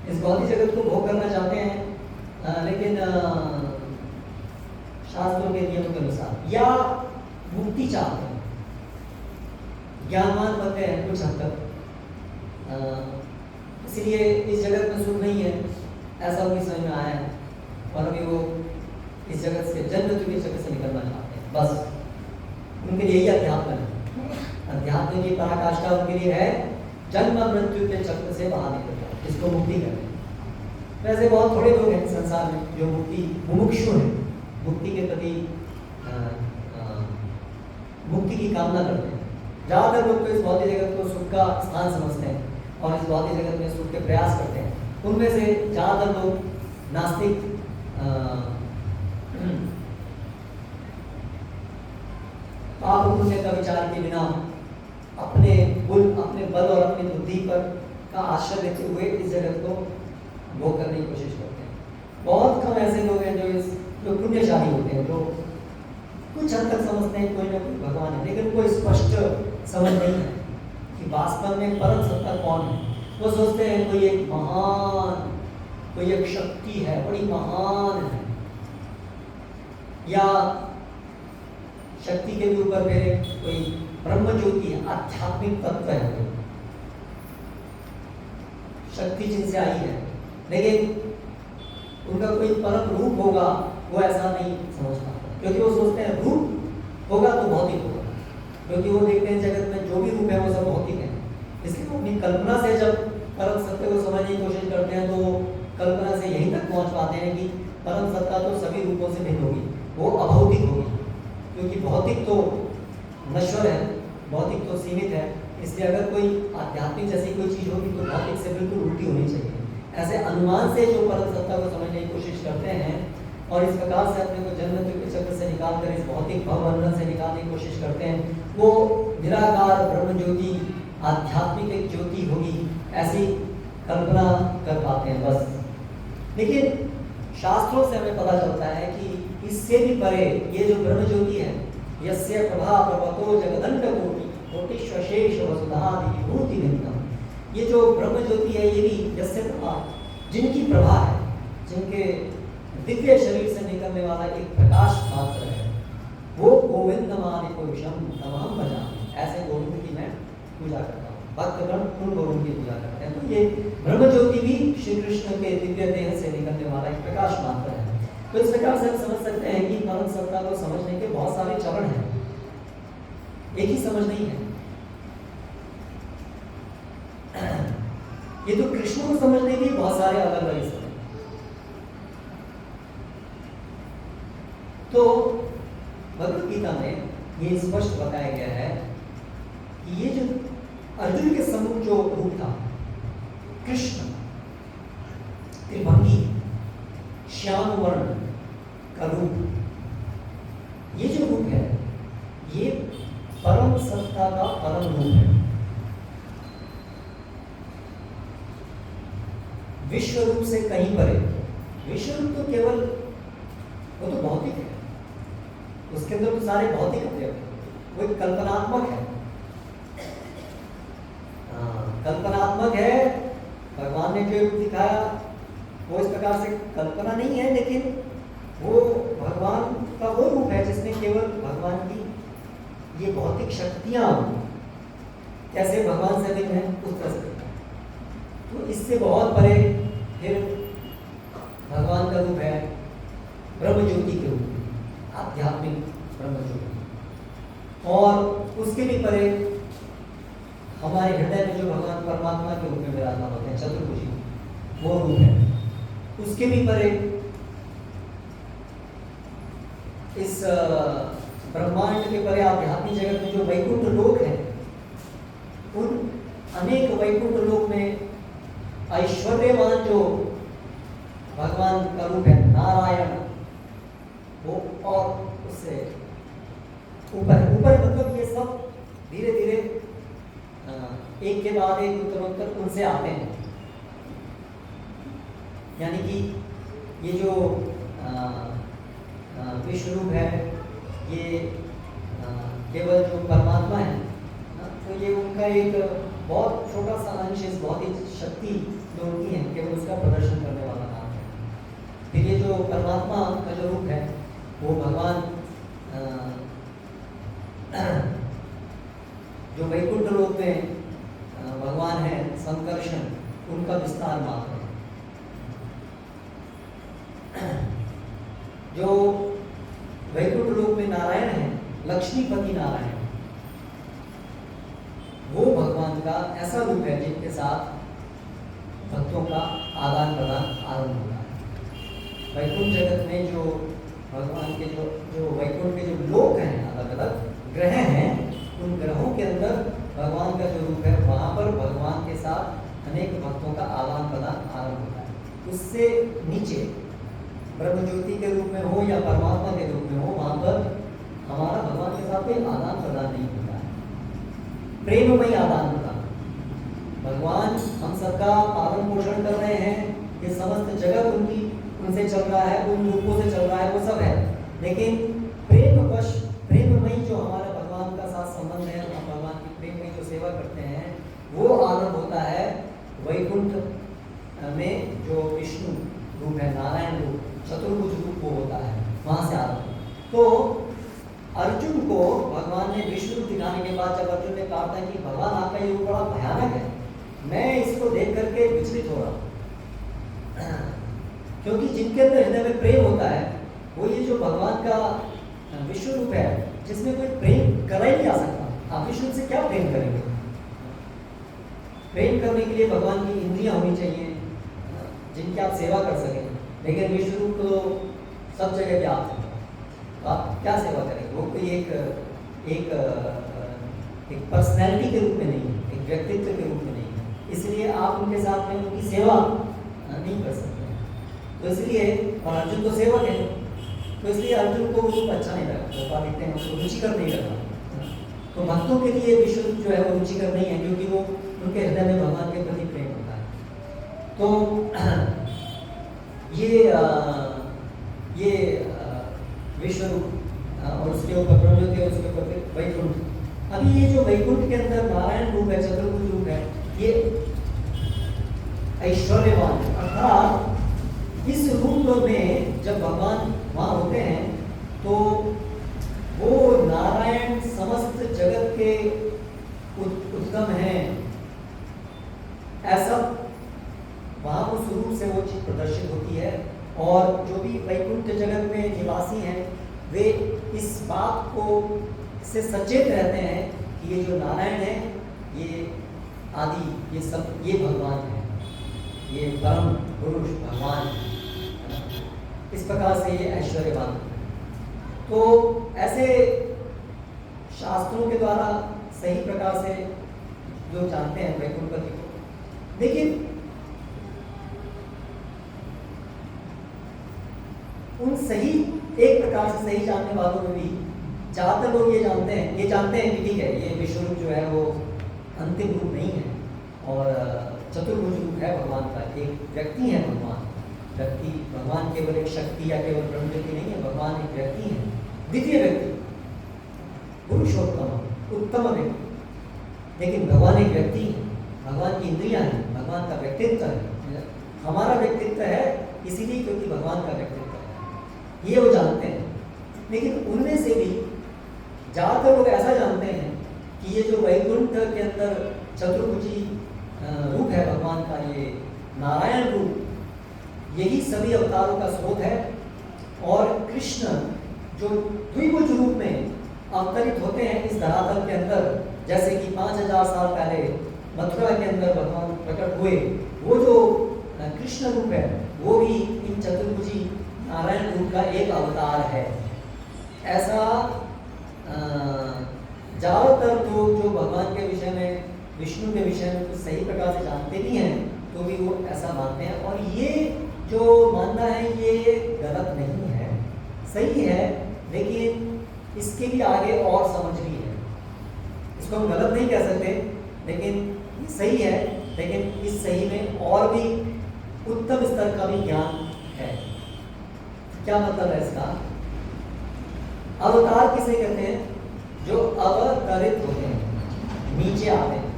इस भौतिक जगत को भोग करना चाहते हैं, लेकिन शास्त्रों के नियमों के अनुसार, या मुक्ति चाहते हैं, ज्ञानवान बनते हैं कुछ हद तक, इसलिए इस जगत में सुख नहीं है ऐसा उनकी समझ में आया है, और अभी वो इस जगत से जन्म चुके चक्र से निकलना चाहते हैं। बस उनके लिए यही अध्यात्म है। अध्यात्म की पराकाष्ठा उनके लिए है जन्म मृत्यु के चक्र से बाहर निकलना, इसको मुक्ति करना। वैसे बहुत थोड़े लोग हैं संसार में जो मुक्ति मुमुक्षु हैं, मुक्ति के प्रति मुक्ति की कामना करते हैं। ज़्यादातर लोग तो इस भौतिक जगत को सुख का स्थान समझते हैं, और इस भौतिक जगत में सुख के प्रयास करते हैं, उनमें से ज़्यादातर लोग नास्तिक पाप पुण्य का विचार के बिना अपने बल और अपनी बुद्धि पर का आश्रय लेते हुए इस जगत को भोग करने की कोशिश करते हैं। बहुत कम ऐसे लोग हैं जो पुण्यशाली होते हैं, जो कुछ हद तक समझते हैं कोई ना कोई भगवान है, लेकिन कोई स्पष्ट समझ नहीं है कि वास्तव में परम सत्ता कौन है। वो सोचते हैं कोई एक शक्ति है, बड़ी महान है, या शक्ति के भी ऊपर मेरे कोई ब्रह्म ज्योति है, आध्यात्मिक तत्व है, शक्ति जिनसे आई है, लेकिन उनका कोई परम रूप होगा वो ऐसा नहीं समझ पाता, क्योंकि वो सोचते हैं रूप होगा तो भौतिक होगा, क्योंकि वो देखते हैं जगत में जो भी रूप है वो सब भौतिक है। इसलिए वो अपनी कल्पना से जब परम सत्य को समझने की कोशिश करते हैं तो कल्पना से यहीं तक पहुंच पाते हैं कि परम सत्ता तो सभी रूपों से भिन्न होगी, वो अभौतिक होगी, क्योंकि भौतिक तो नश्वर है, भौतिक तो सीमित है। इसलिए अगर कोई आध्यात्मिक जैसी कोई चीज़ होगी तो भौतिक से बिल्कुल उल्टी होनी चाहिए। ऐसे अनुमान से जो परम सत्ता को समझने की कोशिश करते हैं और इस प्रकार से अपने को जन्म मृत्यु के चक्र से निकालकर इस भौतिक भवबंधन से निकालने की कोशिश करते हैं, वो निराकार ब्रह्म ज्योति आध्यात्मिक एक ज्योति होगी ऐसी कल्पना कर पाते हैं बस। लेकिन शास्त्रों से हमें पता चलता है कि इससे भी परे ये जो ब्रह्म ज्योति है, यस्य प्रभा प्रवतो जगदंड कोटिश्वशेष वसुधादि विभूति नित्यम, ये जो ब्रह्म ज्योति है ये भी यस्य प्रभा, जिनकी प्रभा है, जिनके दिव्य शरीर से निकलने वाला एक प्रकाश मात्र है, वो गोविंदमादि पुरुषम तमाम भजामि, ऐसे गोविंद की मैं पूजा करता हूँ, भक्तगण उन गोविंद की पूजा करते हैं। तो ये ब्रह्म ज्योति भी श्री कृष्ण के दिव्य देह से निकलने वाला एक प्रकाश मात्र है। तो इस प्रकार से हम समझ सकते हैं कि परम सत्ता को समझने के बहुत सारे चरण हैं, एक ही समझ नहीं है। ये तो कृष्ण को समझने के बहुत सारे अलग अलग समय। तो भगवद गीता में ये स्पष्ट बताया गया है कि ये जो अर्जुन के सम्मुख जो रूप था कृष्ण, त्रिभंगी श्याम वर्ण का रूप, ये जो रूप है ये परम सत्ता का परम रूप है। विश्व रूप से कहीं परे, विश्व रूप तो केवल वो तो भौतिक है, उसके अंदर तो सारे भौतिक अवयव, वो एक कल्पनात्मक है। कल्पनात्मक है, भगवान ने जो रूप दिखाया वो इस प्रकार से कल्पना नहीं है, लेकिन वो भगवान का वो रूप है जिसमें केवल भगवान की ये भौतिक शक्तियां कैसे भगवान से भिन्न है उस तरह से। तो इससे बहुत परे फिर भगवान का रूप है ब्रह्म ज्योति के रूप, आध्यात्मिक ब्रह्म ज्योति, और उसके भी परे हमारे हृदय में जो भगवान परमात्मा के रूप में विराजमान होते हैं चतुर्भुजी, वो रूप है। उसके भी परे इस ब्रह्मांड के परे आध्यात्मिक जगत में जो वैकुंठ लोक है, उन अनेक वैकुंठ लोक में ऐश्वर्यवान जो भगवान का रूप है नारायण, वो और उससे ऊपर मतलब ये सब धीरे धीरे एक के बाद एक उत्तरोत्तर उनसे आते हैं। यानी कि ये जो विश्व रूप है ये केवल जो परमात्मा है, तो ये उनका एक बहुत छोटा सा अंश, इस भौतिक शक्ति जो उनकी है केवल उसका प्रदर्शन करने वाला नाम है। फिर ये जो परमात्मा का जो रूप है वो भगवान जो वैकुंठ लोक में भगवान है संकर्षण, उनका विस्तार मात्र है। जो वैकुंठ लोक में नारायण है, लक्ष्मीपति नारायण, वो भगवान का ऐसा रूप है जिनके साथ भक्तों का आदान प्रदान आरंभ होता है। वैकुंठ जगत में जो भगवान के जो वैकुंठ के जो लोक हैं, अलग अलग ग्रह हैं, उन ग्रहों के अंदर भगवान का जो रूप है, वहाँ पर भगवान के साथ अनेक भक्तों का आदान प्रदान आरंभ होता है। उससे नीचे ब्रह्म ज्योति के रूप में हो या परमात्मा के रूप में हो, वहाँ पर हमारा भगवान के साथ कोई आदान प्रदान नहीं होता है। प्रेममय आदान प्रदान, भगवान हम सबका पालन पोषण कर रहे हैं, ये समस्त जगत उनसे चल रहा है, उन रूपों से चल रहा है, वो सब है, लेकिन प्रेमवश प्रेममयी जो हमारा भगवान का साथ संबंध है, हम भगवान की प्रेममयी जो सेवा करते हैं, वो आरंभ होता है वैकुंठ में, जो विष्णु रूप है, नारायण रूप, चतुर्भुज रूप वो होता है, वहाँ से आरंभ। तो अर्जुन को भगवान ने विष्णु रूप दिखाने के बाद जब अर्जुन ने कहा था कि भगवान आपका ये रूप बड़ा भयानक है, मैं इसको देख करके विचलित हो रहा हूँ, क्योंकि जिनके अंदर हृदय में प्रेम होता है, वो ये जो भगवान का विष्णु रूप है, जिसमें कोई प्रेम करा ही नहीं आ सकता। आप विष्णु से क्या प्रेम करेंगे? प्रेम करने के लिए भगवान की इंद्रियां होनी चाहिए, जिनकी आप सेवा कर सकें, लेकिन विष्णु रूप तो सब जगह व्याप्त है, तो आप क्या सेवा करेंगे? वो कोई एक पर्सनैलिटी के रूप में नहीं है, एक व्यक्तित्व के रूप में नहीं है, इसलिए आप उनके साथ में उनकी सेवा नहीं कर सकते। तो इसलिए, और अर्जुन तो सेवक है, तो इसलिए अर्जुन को रूप अच्छा नहीं लगा, तो लिखते हैं उसको रुचिकर नहीं लगा। तो भक्तों के लिए विष्णु रूप जो है वो रुचिकर नहीं है, क्योंकि वो उनके हृदय में भगवान के प्रति प्रेम होता है। तो ये विश्व रूप और उसके ऊपर ब्रह्मज्योति और उसके ऊपर वैकुंठ। अभी ये जो वैकुंठ के अंदर नारायण रूप है, चतुर्भुज रूप है, ये ऐश्वर्यवान, अर्थात इस रूप में जब भगवान वहाँ होते हैं तो वो नारायण समस्त जगत के उत्तम हैं, ऐसा वहाँ उस रूप से वो चीज प्रदर्शित होती है। और जो भी वैकुंठ जगत में निवासी हैं, वे इस बात को से सचेत रहते हैं कि ये जो नारायण है, ये आदि, ये सब, ये भगवान है, ये परम पुरुष भगवान है। इस प्रकार से ये ऐश्वर्यवान है। तो ऐसे शास्त्रों के द्वारा सही प्रकार से जो जानते हैं वैकुंठपति को, लेकिन उन सही, एक प्रकार से सही जानने वालों में भी ज़्यादातर लोग ये जानते हैं कि ठीक है, ये विश्व रूप जो है वो अंतिम रूप नहीं है और चतुर्भुज रूप है भगवान का, एक व्यक्ति है भगवान। व्यक्ति, भगवान केवल एक शक्ति या केवल ब्रह्मज्योति नहीं है, भगवान एक व्यक्ति है, द्वितीय व्यक्ति, पुरुषोत्तम, उत्तम व्यक्ति। लेकिन भगवान एक व्यक्ति है, भगवान की इंद्रियां हैं, भगवान का व्यक्तित्व है, हमारा व्यक्तित्व है इसीलिए क्योंकि भगवान का व्यक्तित्व है, ये वो जानते हैं। लेकिन उनमें से भी ज़्यादातर लोग ऐसा जानते हैं कि ये जो वैकुंठ के अंदर चतुर्भुजी रूप है भगवान का, ये नारायण रूप, यही सभी अवतारों का स्रोत है। और कृष्ण जो द्विभुज रूप में अवतरित होते हैं इस धरातल के अंदर, जैसे कि 5000 साल पहले मथुरा के अंदर भगवान प्रकट हुए, वो जो कृष्ण रूप है वो भी इन चतुर्भुजी नारायण रूप का एक अवतार है। ऐसा ज़्यादातर लोग जो भगवान के विषय में, विष्णु के विषय में कुछ सही प्रकार से जानते भी हैं तो भी वो ऐसा मानते हैं। और ये जो मानना है ये गलत नहीं है, सही है, लेकिन इसके भी आगे और समझ भी है। इसको हम गलत नहीं कह सकते, लेकिन सही है, लेकिन इस सही में और भी उत्तम स्तर का भी ज्ञान है। क्या मतलब है इसका? अवतार किसे कहते हैं? जो अवतरित होते हैं, नीचे आते हैं।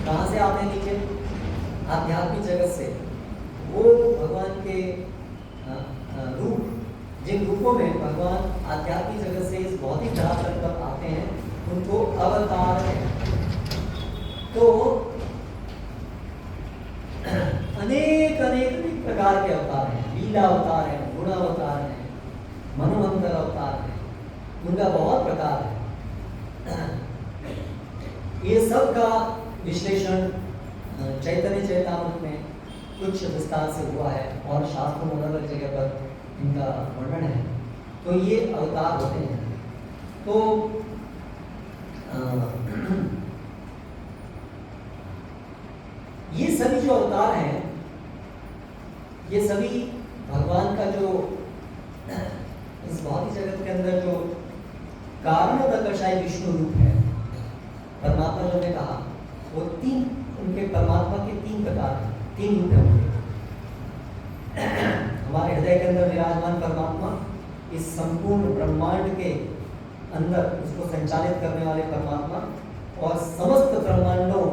कहाँ से आते हैं नीचे? आध्यात्मिक जगत से। वो भगवान के रूप, जिन रूपों में भगवान आध्यात्मिक जगत से इस भौतिक धरातल पर आते हैं, उनको अवतार कहते हैं। तो अनेक प्रकार के अवतार हैं। लीला अवतार है, गुण अवतार है, मनोहंतर अवतार है, उनका बहुत प्रकार है। ये सब का विश्लेषण चैतन्य चैतामृत में कुछ विस्तार से हुआ है और शास्त्रों में अलग अलग जगह पर इनका वर्णन है। तो ये अवतार होते हैं। तो ये सभी जो अवतार हैं, ये सभी भगवान का जो इस भौतिक जगत के अंदर जो कारणोदकशाई विष्णु रूप है, परमात्मा जो ने कहा वो तीन, उनके परमात्मा के तीन प्रकार हैं, तीन रूप हैं उनके। हमारे हृदय के अंदर विराजमान परमात्मा, इस संपूर्ण ब्रह्मांड के अंदर उसको संचालित करने वाले परमात्मा, और समस्त ब्रह्मांडों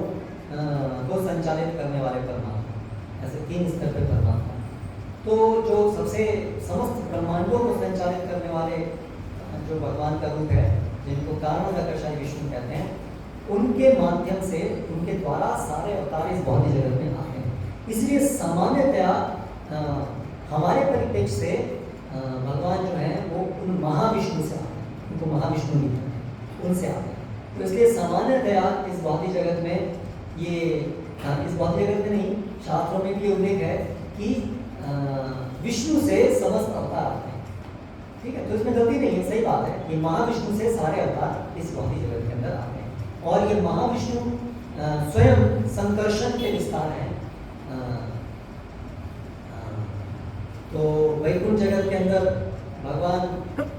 को संचालित करने वाले परमात्मा, ऐसे तीन स्तर पर परमात्मा। तो जो सबसे समस्त ब्रह्मांडों को संचालित करने वाले जो भगवान का रूप है, जिनको कारणोदकशाई विष्णु कहते हैं, उनके माध्यम से, उनके द्वारा सारे अवतार इस भौतिक जगत में आते हैं। इसलिए सामान्यतया हमारे परिप्रेक्ष्य से भगवान जो है वो उन महाविष्णु से आते हैं, उनको महाविष्णु भी कहते हैं, उनसे आते हैं। तो इसलिए सामान्यतया इस भौतिक जगत में ये, इस भौतिक जगत में नहीं, शास्त्रों में भी उल्लेख है कि विष्णु से समस्त अवतार आते हैं। ठीक है, तो इसमें गलती नहीं है, सही बात है कि महाविष्णु से सारे अवतार इस भौतिक जगत के अंदर आते हैं। और ये महाविष्णु स्वयं संकर्षण के विस्तार हैं। तो वैकुंठ जगत के अंदर भगवान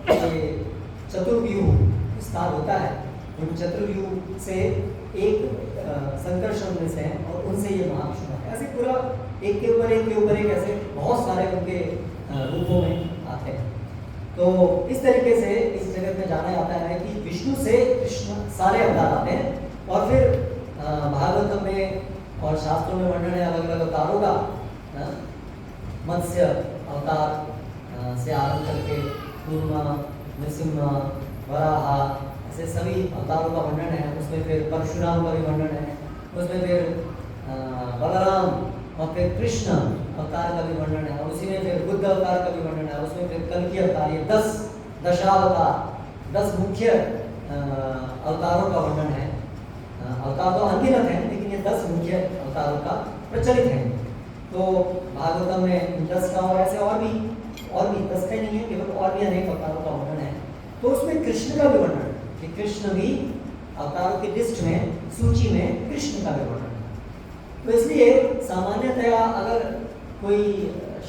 के चतुर्व्यूह विस्तार होता है, उन चतुर्व्यूह से एक संकर्षण में से हैं, और उनसे ये महाविष्णु है। ऐसे पूरा एक के ऊपर एक के ऊपर एक ऐसे बहुत सारे उनके रूपों में आते हैं। तो इस तरीके से इस जगत में जाना जाता है कि विष्णु से कृष्ण सारे अवतार आते हैं। और फिर भागवत में और शास्त्रों में वर्णन है अलग अलग अवतारों का। मत्स्य अवतार से आरंभ करके कूर्मा, नृसिंह, वराह, ऐसे सभी अवतारों का वर्णन है। उसमें फिर परशुराम का भी वर्णन है, उसमें फिर बलराम और फिर कृष्ण अवतार का भी वर्णन है, और उसी में फिर बुद्ध अवतार का भी वर्णन है, उसमें फिर कल्कि अवतार, ये 10 दशावतार, 10 मुख्य अवतारों का वर्णन है। अवतार तो अनगिनत है, लेकिन ये 10 मुख्य अवतारों का प्रचलित है। तो भागवतम में 10 का, और ऐसे और भी 10 का नहीं है, केवल और भी अनेक अवतारों का वर्णन है। तो उसमें कृष्ण का भी वर्णन है कि कृष्ण भी अवतारों की लिस्ट में, सूची में कृष्ण का भी वर्णन है। तो इसलिए सामान्यतया अगर कोई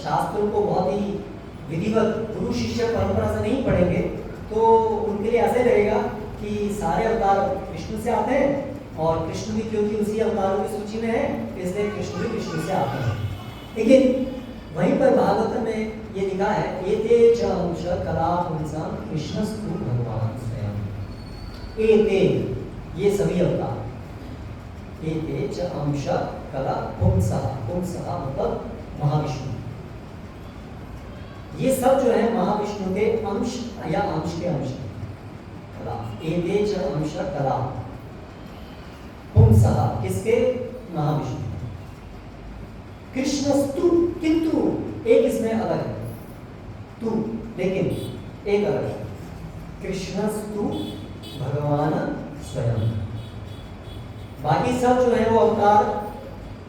शास्त्रों को बहुत ही विधिवत गुरु शिष्य परंपरा से नहीं पढ़ेंगे तो उनके लिए ऐसे रहेगा कि सारे अवतार विष्णु से आते हैं, और कृष्ण भी क्योंकि उसी अवतारों की सूची में है, इसलिए कृष्ण भी विष्णु से आते हैं। लेकिन वहीं पर भागवत में ये लिखा है, एते च अंश कला पुंसं कृष्णस्तु भगवान स्वयं। एते, ये सभी अवतार, एते च अंश कला पुंसः, पुंसः मतलब महाविष्णु, ये सब जो है महाविष्णु के अंश या अंश के अंश कला। एते च अंश कला पुंसः, किसके? महाविष्णु। कृष्णस्तु, किंतु एक इसमें अलग है, तू, लेकिन एक अलग है, कृष्णस्तु भगवान स्वयं। बाकी सब जो है वो अवतार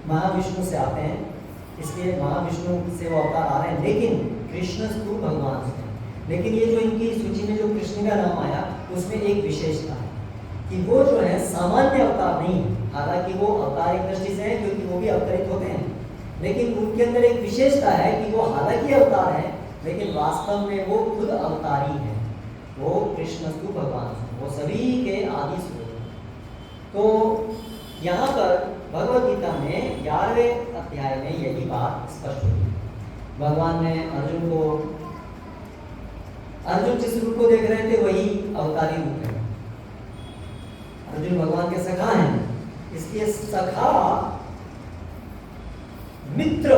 महाविष्णु से आते हैं, इसलिए महाविष्णु से वो अवतार आ रहे हैं, लेकिन कृष्णस्तु भगवान स्वयं। लेकिन ये जो इनकी सूची में जो कृष्ण का नाम आया, उसमें एक विशेषता है कि वो जो है सामान्य अवतार नहीं है। हालांकि वो अवतार एक दृष्टि से है क्योंकि वो भी अवतरित होते हैं, लेकिन उनके अंदर एक विशेषता है कि वो हालांकि अवतार है, लेकिन वास्तव में वो खुद अवतारी है। वो कृष्णस्तु भगवान, वो सभी के आदि स्वरूप। तो यहाँ पर भगवद गीता में 11वें अध्याय में यही बात स्पष्ट हुई। भगवान ने अर्जुन को, अर्जुन जिस रूप को देख रहे थे वही अवतारी रूप है। अर्जुन भगवान के सखा हैं, इसलिए सखा मित्र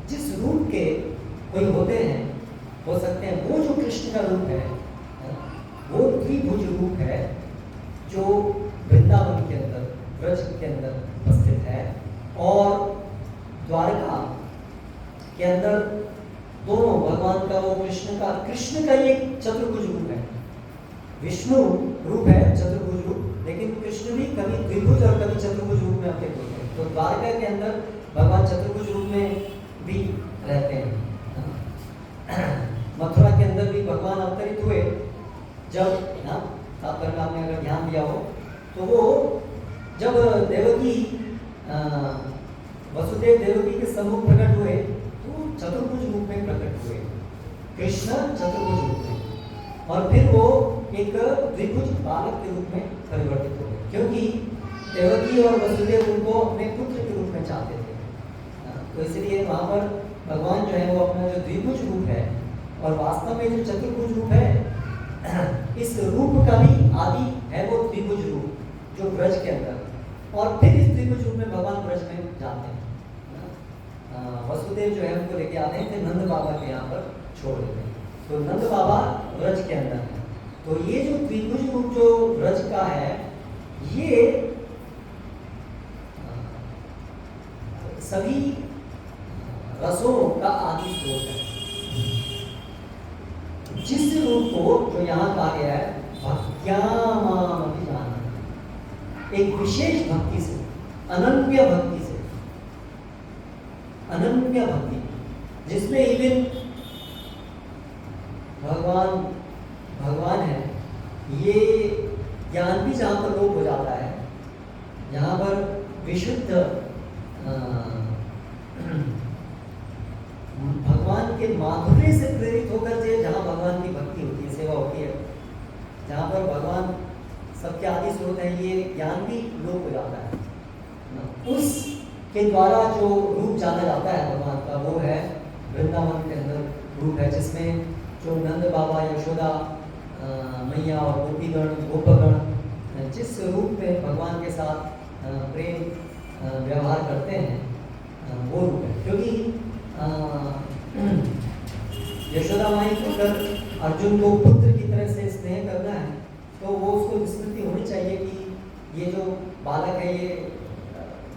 जिस रूप के कोई होते हैं, हो सकते हैं, वो जो कृष्ण का रूप है वो द्विभुज रूप है, जो वृंदावन के अंदर, ब्रज के अंदर उपस्थित है, और द्वारका के अंदर दोनों भगवान का, वो कृष्ण का एक चतुर्भुज रूप है। विष्णु रूप है चतुर्भुज रूप, लेकिन कृष्ण भी कभी द्विभुज और कभी चतुर्भुज रूप में अवतरित होते हैं। तो द्वारका के अंदर भगवान चतुर्भुज रूप में भी रहते हैं। मथुरा के अंदर भी भगवान अवतरित हुए, जब तात्पर्य में आपने अगर ध्यान दिया हो तो वो जब देवकी वासुदेव देवकी के सम्मुख प्रकट हुए तो चतुर्भुज रूप में प्रकट हुए, कृष्ण चतुर्भुज रूप में, और फिर वो एक द्विभुज बालक के रूप में परिवर्तित हो गए, क्योंकि देवकी और वसुदेव उनको अपने पुत्र के रूप में चाहते थे। तो इसलिए वहाँ पर भगवान जो है वो अपना जो द्विभुज रूप है और वास्तव में जो चतुर्भुज रूप है, इस रूप का भी आदि है वो द्विभुज रूप जो ब्रज के अंदर, और फिर इस द्विभुज रूप में भगवान ब्रज में जाते हैं। वसुदेव जो है उनको लेके आते हैं, फिर नंद बाबा के यहाँ पर छोड़ देते हैं, तो नंद बाबा ब्रज के अंदर है। तो ये जो द्विभुज रूप जो ब्रज का है, ये सभी रसों का आदि स्रोत है। जिस रूप को जो यहाँ कहा गया है भक्त्या माम अभिजानन्ति, एक विशेष भक्ति से, अनन्य भक्ति से, अनन्य भक्ति जिसमें इवन भगवान है, ये ज्ञान भी जहाँ पर लोप हो जाता है, यहाँ पर विशुद्ध भगवान के माधुर्य से प्रेरित होकर के जहाँ भगवान की भक्ति होती है, सेवा होती है, जहाँ पर भगवान सबके आदि स्रोत है, ये ज्ञान भी लोप हो जाता है। उसके द्वारा जो रूप जाना जाता है भगवान का, वो है वृंदावन के अंदर रूप है, जिसमें जो नंद बाबा, यशोदा मैया और गोपीगण गोपगण जिस रूप में भगवान के साथ प्रेम व्यवहार करते हैं, वो रूप है। क्योंकि यशोदा माई को अगर अर्जुन को पुत्र की तरह से स्नेह करना है, तो वो उसको स्मृति होनी चाहिए कि ये जो बालक है, ये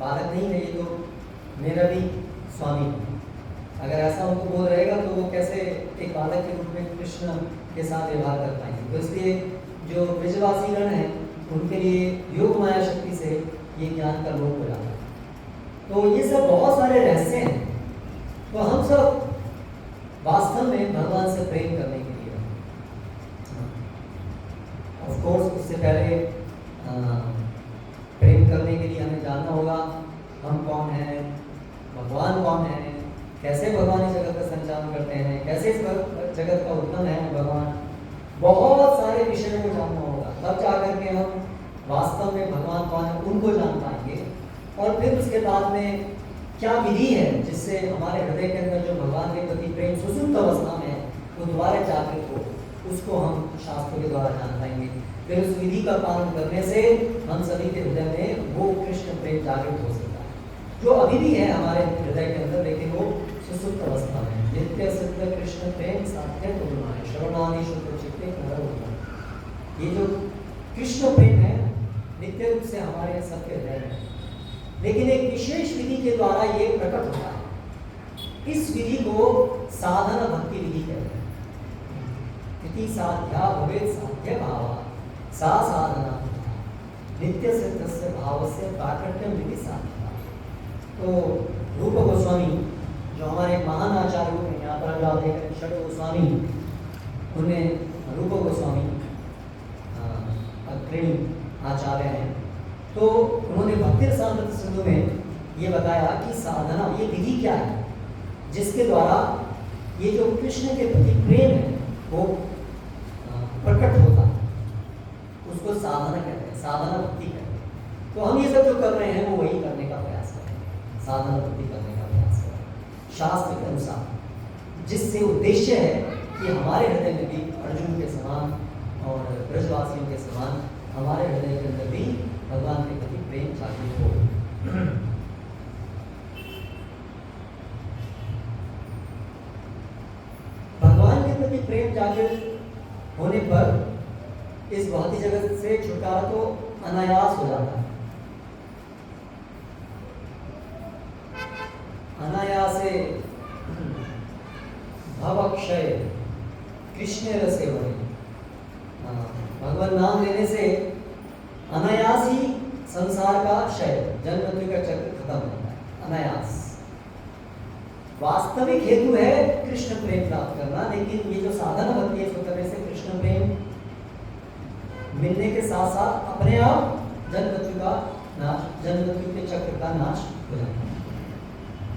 बालक नहीं है, ये तो मेरा भी स्वामी है। अगर ऐसा उनको बोल रहेगा तो वो कैसे एक बालक के रूप में कृष्ण के साथ व्यवहार कर पाएंगे। तो इसलिए जो ब्रजवासी गण हैं, उनके लिए योग माया शक्ति से ये ज्ञान का लोप हो जाता है। तो ये सब बहुत सारे रहस्य हैं। तो हम सब वास्तव में भगवान से प्रेम करने के लिए, ऑफ कोर्स उससे पहले प्रेम करने के लिए हमें जानना होगा हम कौन हैं, भगवान कौन है, कैसे भगवान इस जगत का संचालन करते हैं, कैसे इस जगत का उत्पन्न है भगवान। बहुत सारे विषयों को जानना होगा, तब जाकर के हम वास्तव में भगवान कौन है उनको जान पाएंगे। और फिर उसके बाद में क्या विधि है जिससे हमारे हृदय के अंदर जो भगवान के प्रति प्रेम सुसुप्त अवस्था में है वो दोबारा जागृत हो, उसको हम शास्त्रों के द्वारा जान पाएंगे। फिर उस विधि का पालन करने से हम सभी के हृदय में वो कृष्ण प्रेम जागृत हो सकता है, जो अभी भी है हमारे हृदय के अंदर, लेकिन वो सुसुप्त अवस्था में। नित्य सिद्ध कृष्ण प्रेम साध्य तुलनाएं श्रवणादि शुद्ध चित्ते कर होता। ये जो कृष्ण प्रेम है नित्य रूप से हमारे सबके हृदय में, लेकिन एक विशेष विधि के द्वारा ये प्रकट होता है। इस विधि को साधन भक्ति विधि कहते हैं। इति साध्या भवेत् साध्य भावा सा साधना नित्य सिद्धस्य भावस्य प्राकट्यम विधि साधना। तो रूप गोस्वामी जो हमारे महान आचार्य हैं, यहाँ पर आप देखें षड गोस्वामी, उनमें रूप गोस्वामी अग्रणी आचार्य हैं। तो उन्होंने भक्ति रसामृत सिंधु में ये बताया कि साधना, ये विधि क्या है जिसके द्वारा ये जो कृष्ण के प्रति प्रेम है वो प्रकट होता है, उसको साधना कहते हैं, साधना भक्ति कहते हैं। तो हम ये सब जो कर रहे हैं वो वही करने का प्रयास करें, साधना भक्ति करने का प्रयास करें शास्त्र के अनुसार, जिससे उद्देश्य है कि हमारे हृदय में भी अर्जुन के समान और ब्रजवासियों के समान हमारे हृदय के अंदर भी भगवान के प्रति प्रेम जागृत हो। भगवान के प्रति प्रेम जागृत होने पर इस भौतिक जगत से छुटकारा तो अनायास हो जाता है। अनायासे भवक्षय कृष्ण रसे बने, भगवान नाम लेने से अनायास ही संसार का क्षय, जन्म मृत्यु का चक्र खत्म होता है, अनायास। वास्तविक हेतु है कृष्ण प्रेम प्राप्त करना, लेकिन ये जो साधना भक्ति है, करने से कृष्ण प्रेम मिलने के साथ साथ अपने आप जन्म मृत्यु का नाश, जन्म मृत्यु के चक्र का नाश हो जाता है।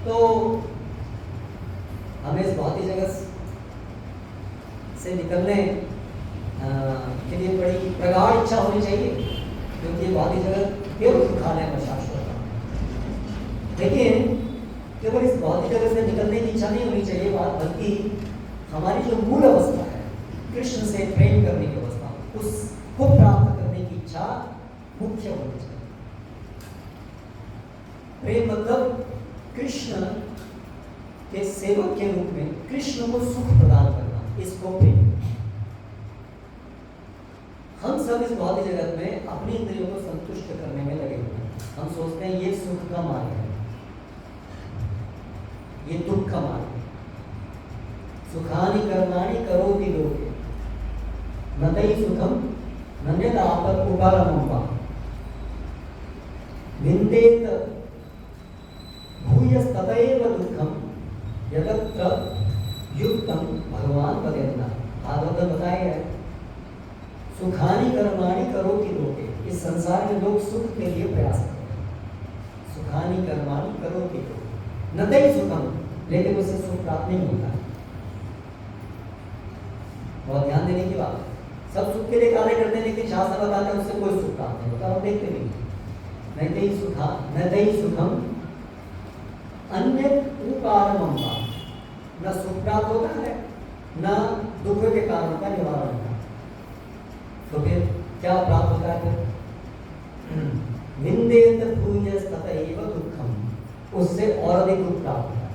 तो हमें इस भौतिक जगत से निकलने के लिए बड़ी प्रगाढ़ इच्छा होनी चाहिए, क्योंकि ये भौतिक जगत केवल सुखाने में शाश्वत है। लेकिन केवल इस भौतिक जगत से निकलने की इच्छा नहीं होनी चाहिए बात, बल्कि हमारी जो मूल अवस्था है, कृष्ण से प्रेम करने की अवस्था, उसको प्राप्त करने की इच्छा मुख्य होनी चाहिए। प्रेम मतलब कृष्ण के सेवक के रूप में कृष्ण को सुख प्रदान करना, इसको प्रेम। हम सब इस भौतिक जगत में अपनी इंद्रियों को संतुष्ट करने में लगे हुए हैं। हम सोचते हैं ये सुख का मार्ग है, ये दुख का मार्ग है। सुखानि कर्माणि करोति लोके न तै सुखम नन्यथा आपद उपारमं वा विन्देत भूयस्ततैव दुःखम यतत्र युक्तम भगवान वदेन्ना। भागवत में बताया है, सुखानि कर्माणि करोति लोके, इस संसार में लोग सुख के लिए प्रयास करते हैं। सुखानि कर्माणि करोति लोके न तै सुखम, लेकिन उससे सुख प्राप्त नहीं होता है। बहुत ध्यान देने की बात है। सब सुख के लिए कार्य करते हैं, लेकिन शास्त्र बताते हैं उससे कोई सुख प्राप्त नहीं होता। हम देखते नहीं। न तै सुखम अन्य उपारमं वा, न सुख प्राप्त होता है न दुख के कारणों का निवारण होता है। तो फिर क्या प्राप्त होता है? विन्देत भूयस्ततैव दुःखम, उससे और अधिक दुख प्राप्त होता है।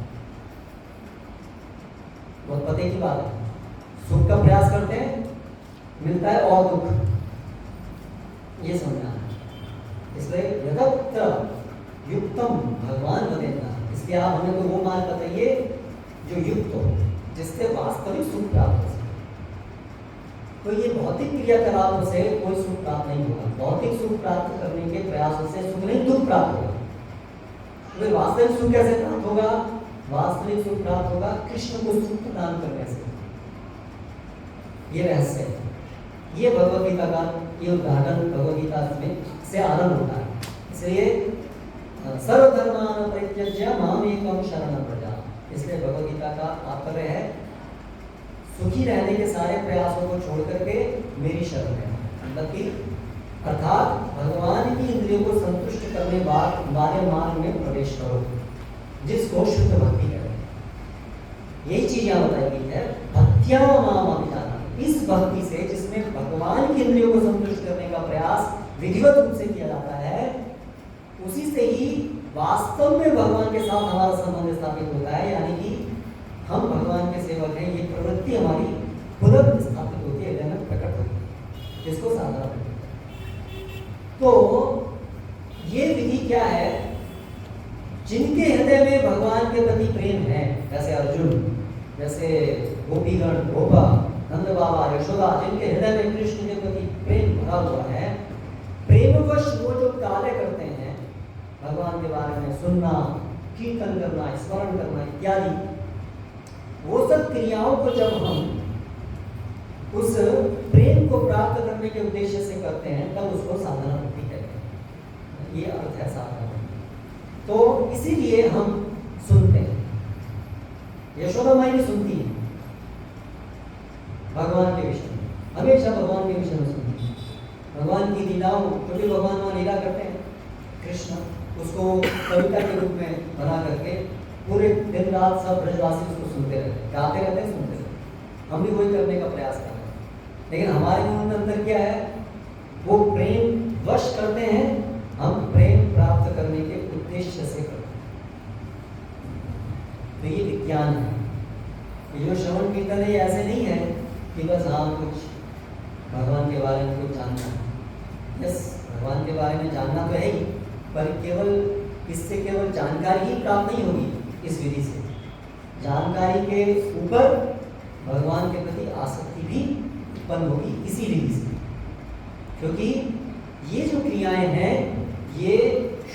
बहुत पते की बात है। सुख का प्रयास करते हैं, मिलता है और दुख, ये समझना है। इसलिए यतत्र युक्तम भगवान वदेन्ना, इसलिए आप हमें तो वो मार्ग बताइए जो युक्त हो, जिससे वास्तविक सुख प्राप्त हो सके। तो ये भौतिक क्रियाकलापों से कोई सुख प्राप्त नहीं होगा। भौतिक सुख प्राप्त करने के प्रयासों से सुख नहीं, दुख प्राप्त होगा। तो वास्तविक सुख कैसे प्राप्त होगा? वास्तविक सुख प्राप्त होगा कृष्ण को सुख प्रदान करने से। ये रहस्य है। ये भगवद गीता का ये उदाहरण भगवद गीता में से आरंभ होता है। इसलिए सर्वधर्मान परित्यज्य माम एकम शरणं व्रज, इसलिए भगवद गीता का तात्पर्य है सुखी रहने के सारे प्रयासों को छोड़ करके मेरी शरण है। मतलब कि अर्थात भगवान की इंद्रियों को संतुष्ट करने वाले मार्ग में प्रवेश करो, जिसको शुद्ध भक्ति कहते हैं। यही चीज यहाँ बताई गई है, भक्त्या माम अभिजाना। इस भक्ति से, जिसमें भगवान की इंद्रियों को संतुष्ट करने का प्रयास विधिवत रूप से किया जाता है, उसी से ही वास्तव में भगवान के साथ हमारा संबंध स्थापित होता है। यानी कि हम भगवान के सेवक हैं, ये प्रवृत्ति हमारी पुनर्स्थापित होती है, हृदय में प्रकट होती है, जिसको साधना कहते हैं। तो ये विधि क्या है? जिनके हृदय में भगवान के प्रति प्रेम है, जैसे अर्जुन, जैसे गोपीगण, गोपा, नंद बाबा, यशोदा, जिनके हृदय में कृष्ण के प्रति प्रेम भरा हुआ है, प्रेमवश वो जो कार्य करते हैं, भगवान के बारे में सुनना, कीर्तन करना, स्मरण करना इत्यादि, वो सब क्रियाओं को जब हम उस प्रेम को प्राप्त करने के उद्देश्य से करते हैं, तब उसको साधना भक्ति कहते हैं। ये अर्थ है साधना भक्ति। तो इसीलिए हम सुनते हैं। यशोदा माई भी सुनती है भगवान के विषय में, हमेशा भगवान के विषय में सुनती है। भगवान की लीलाओं, क्योंकि भगवान वहाँ लीला करते हैं, कृष्ण उसको कविता के रूप में बना करके पूरे दिन रात सब ब्रजवासी उसको सुनते रहते, गाते रहते, सुनते रहते। हम भी वही करने का प्रयास करते हैं, लेकिन हमारे मन में अंतर क्या है? वो प्रेम वश करते हैं, हम प्रेम प्राप्त करने के उद्देश्य से करते हैं। तो ये विज्ञान है। ये जो श्रवण कीर्तन है, ऐसे नहीं है कि बस हाँ कुछ भगवान के बारे में कुछ जानना है। यस, भगवान के बारे में जानना तो है ही, पर केवल इससे केवल जानकारी ही प्राप्त नहीं होगी। इस विधि से जानकारी के ऊपर भगवान के प्रति आसक्ति भी उत्पन्न होगी इसी विधि से, क्योंकि ये जो क्रियाएं हैं, ये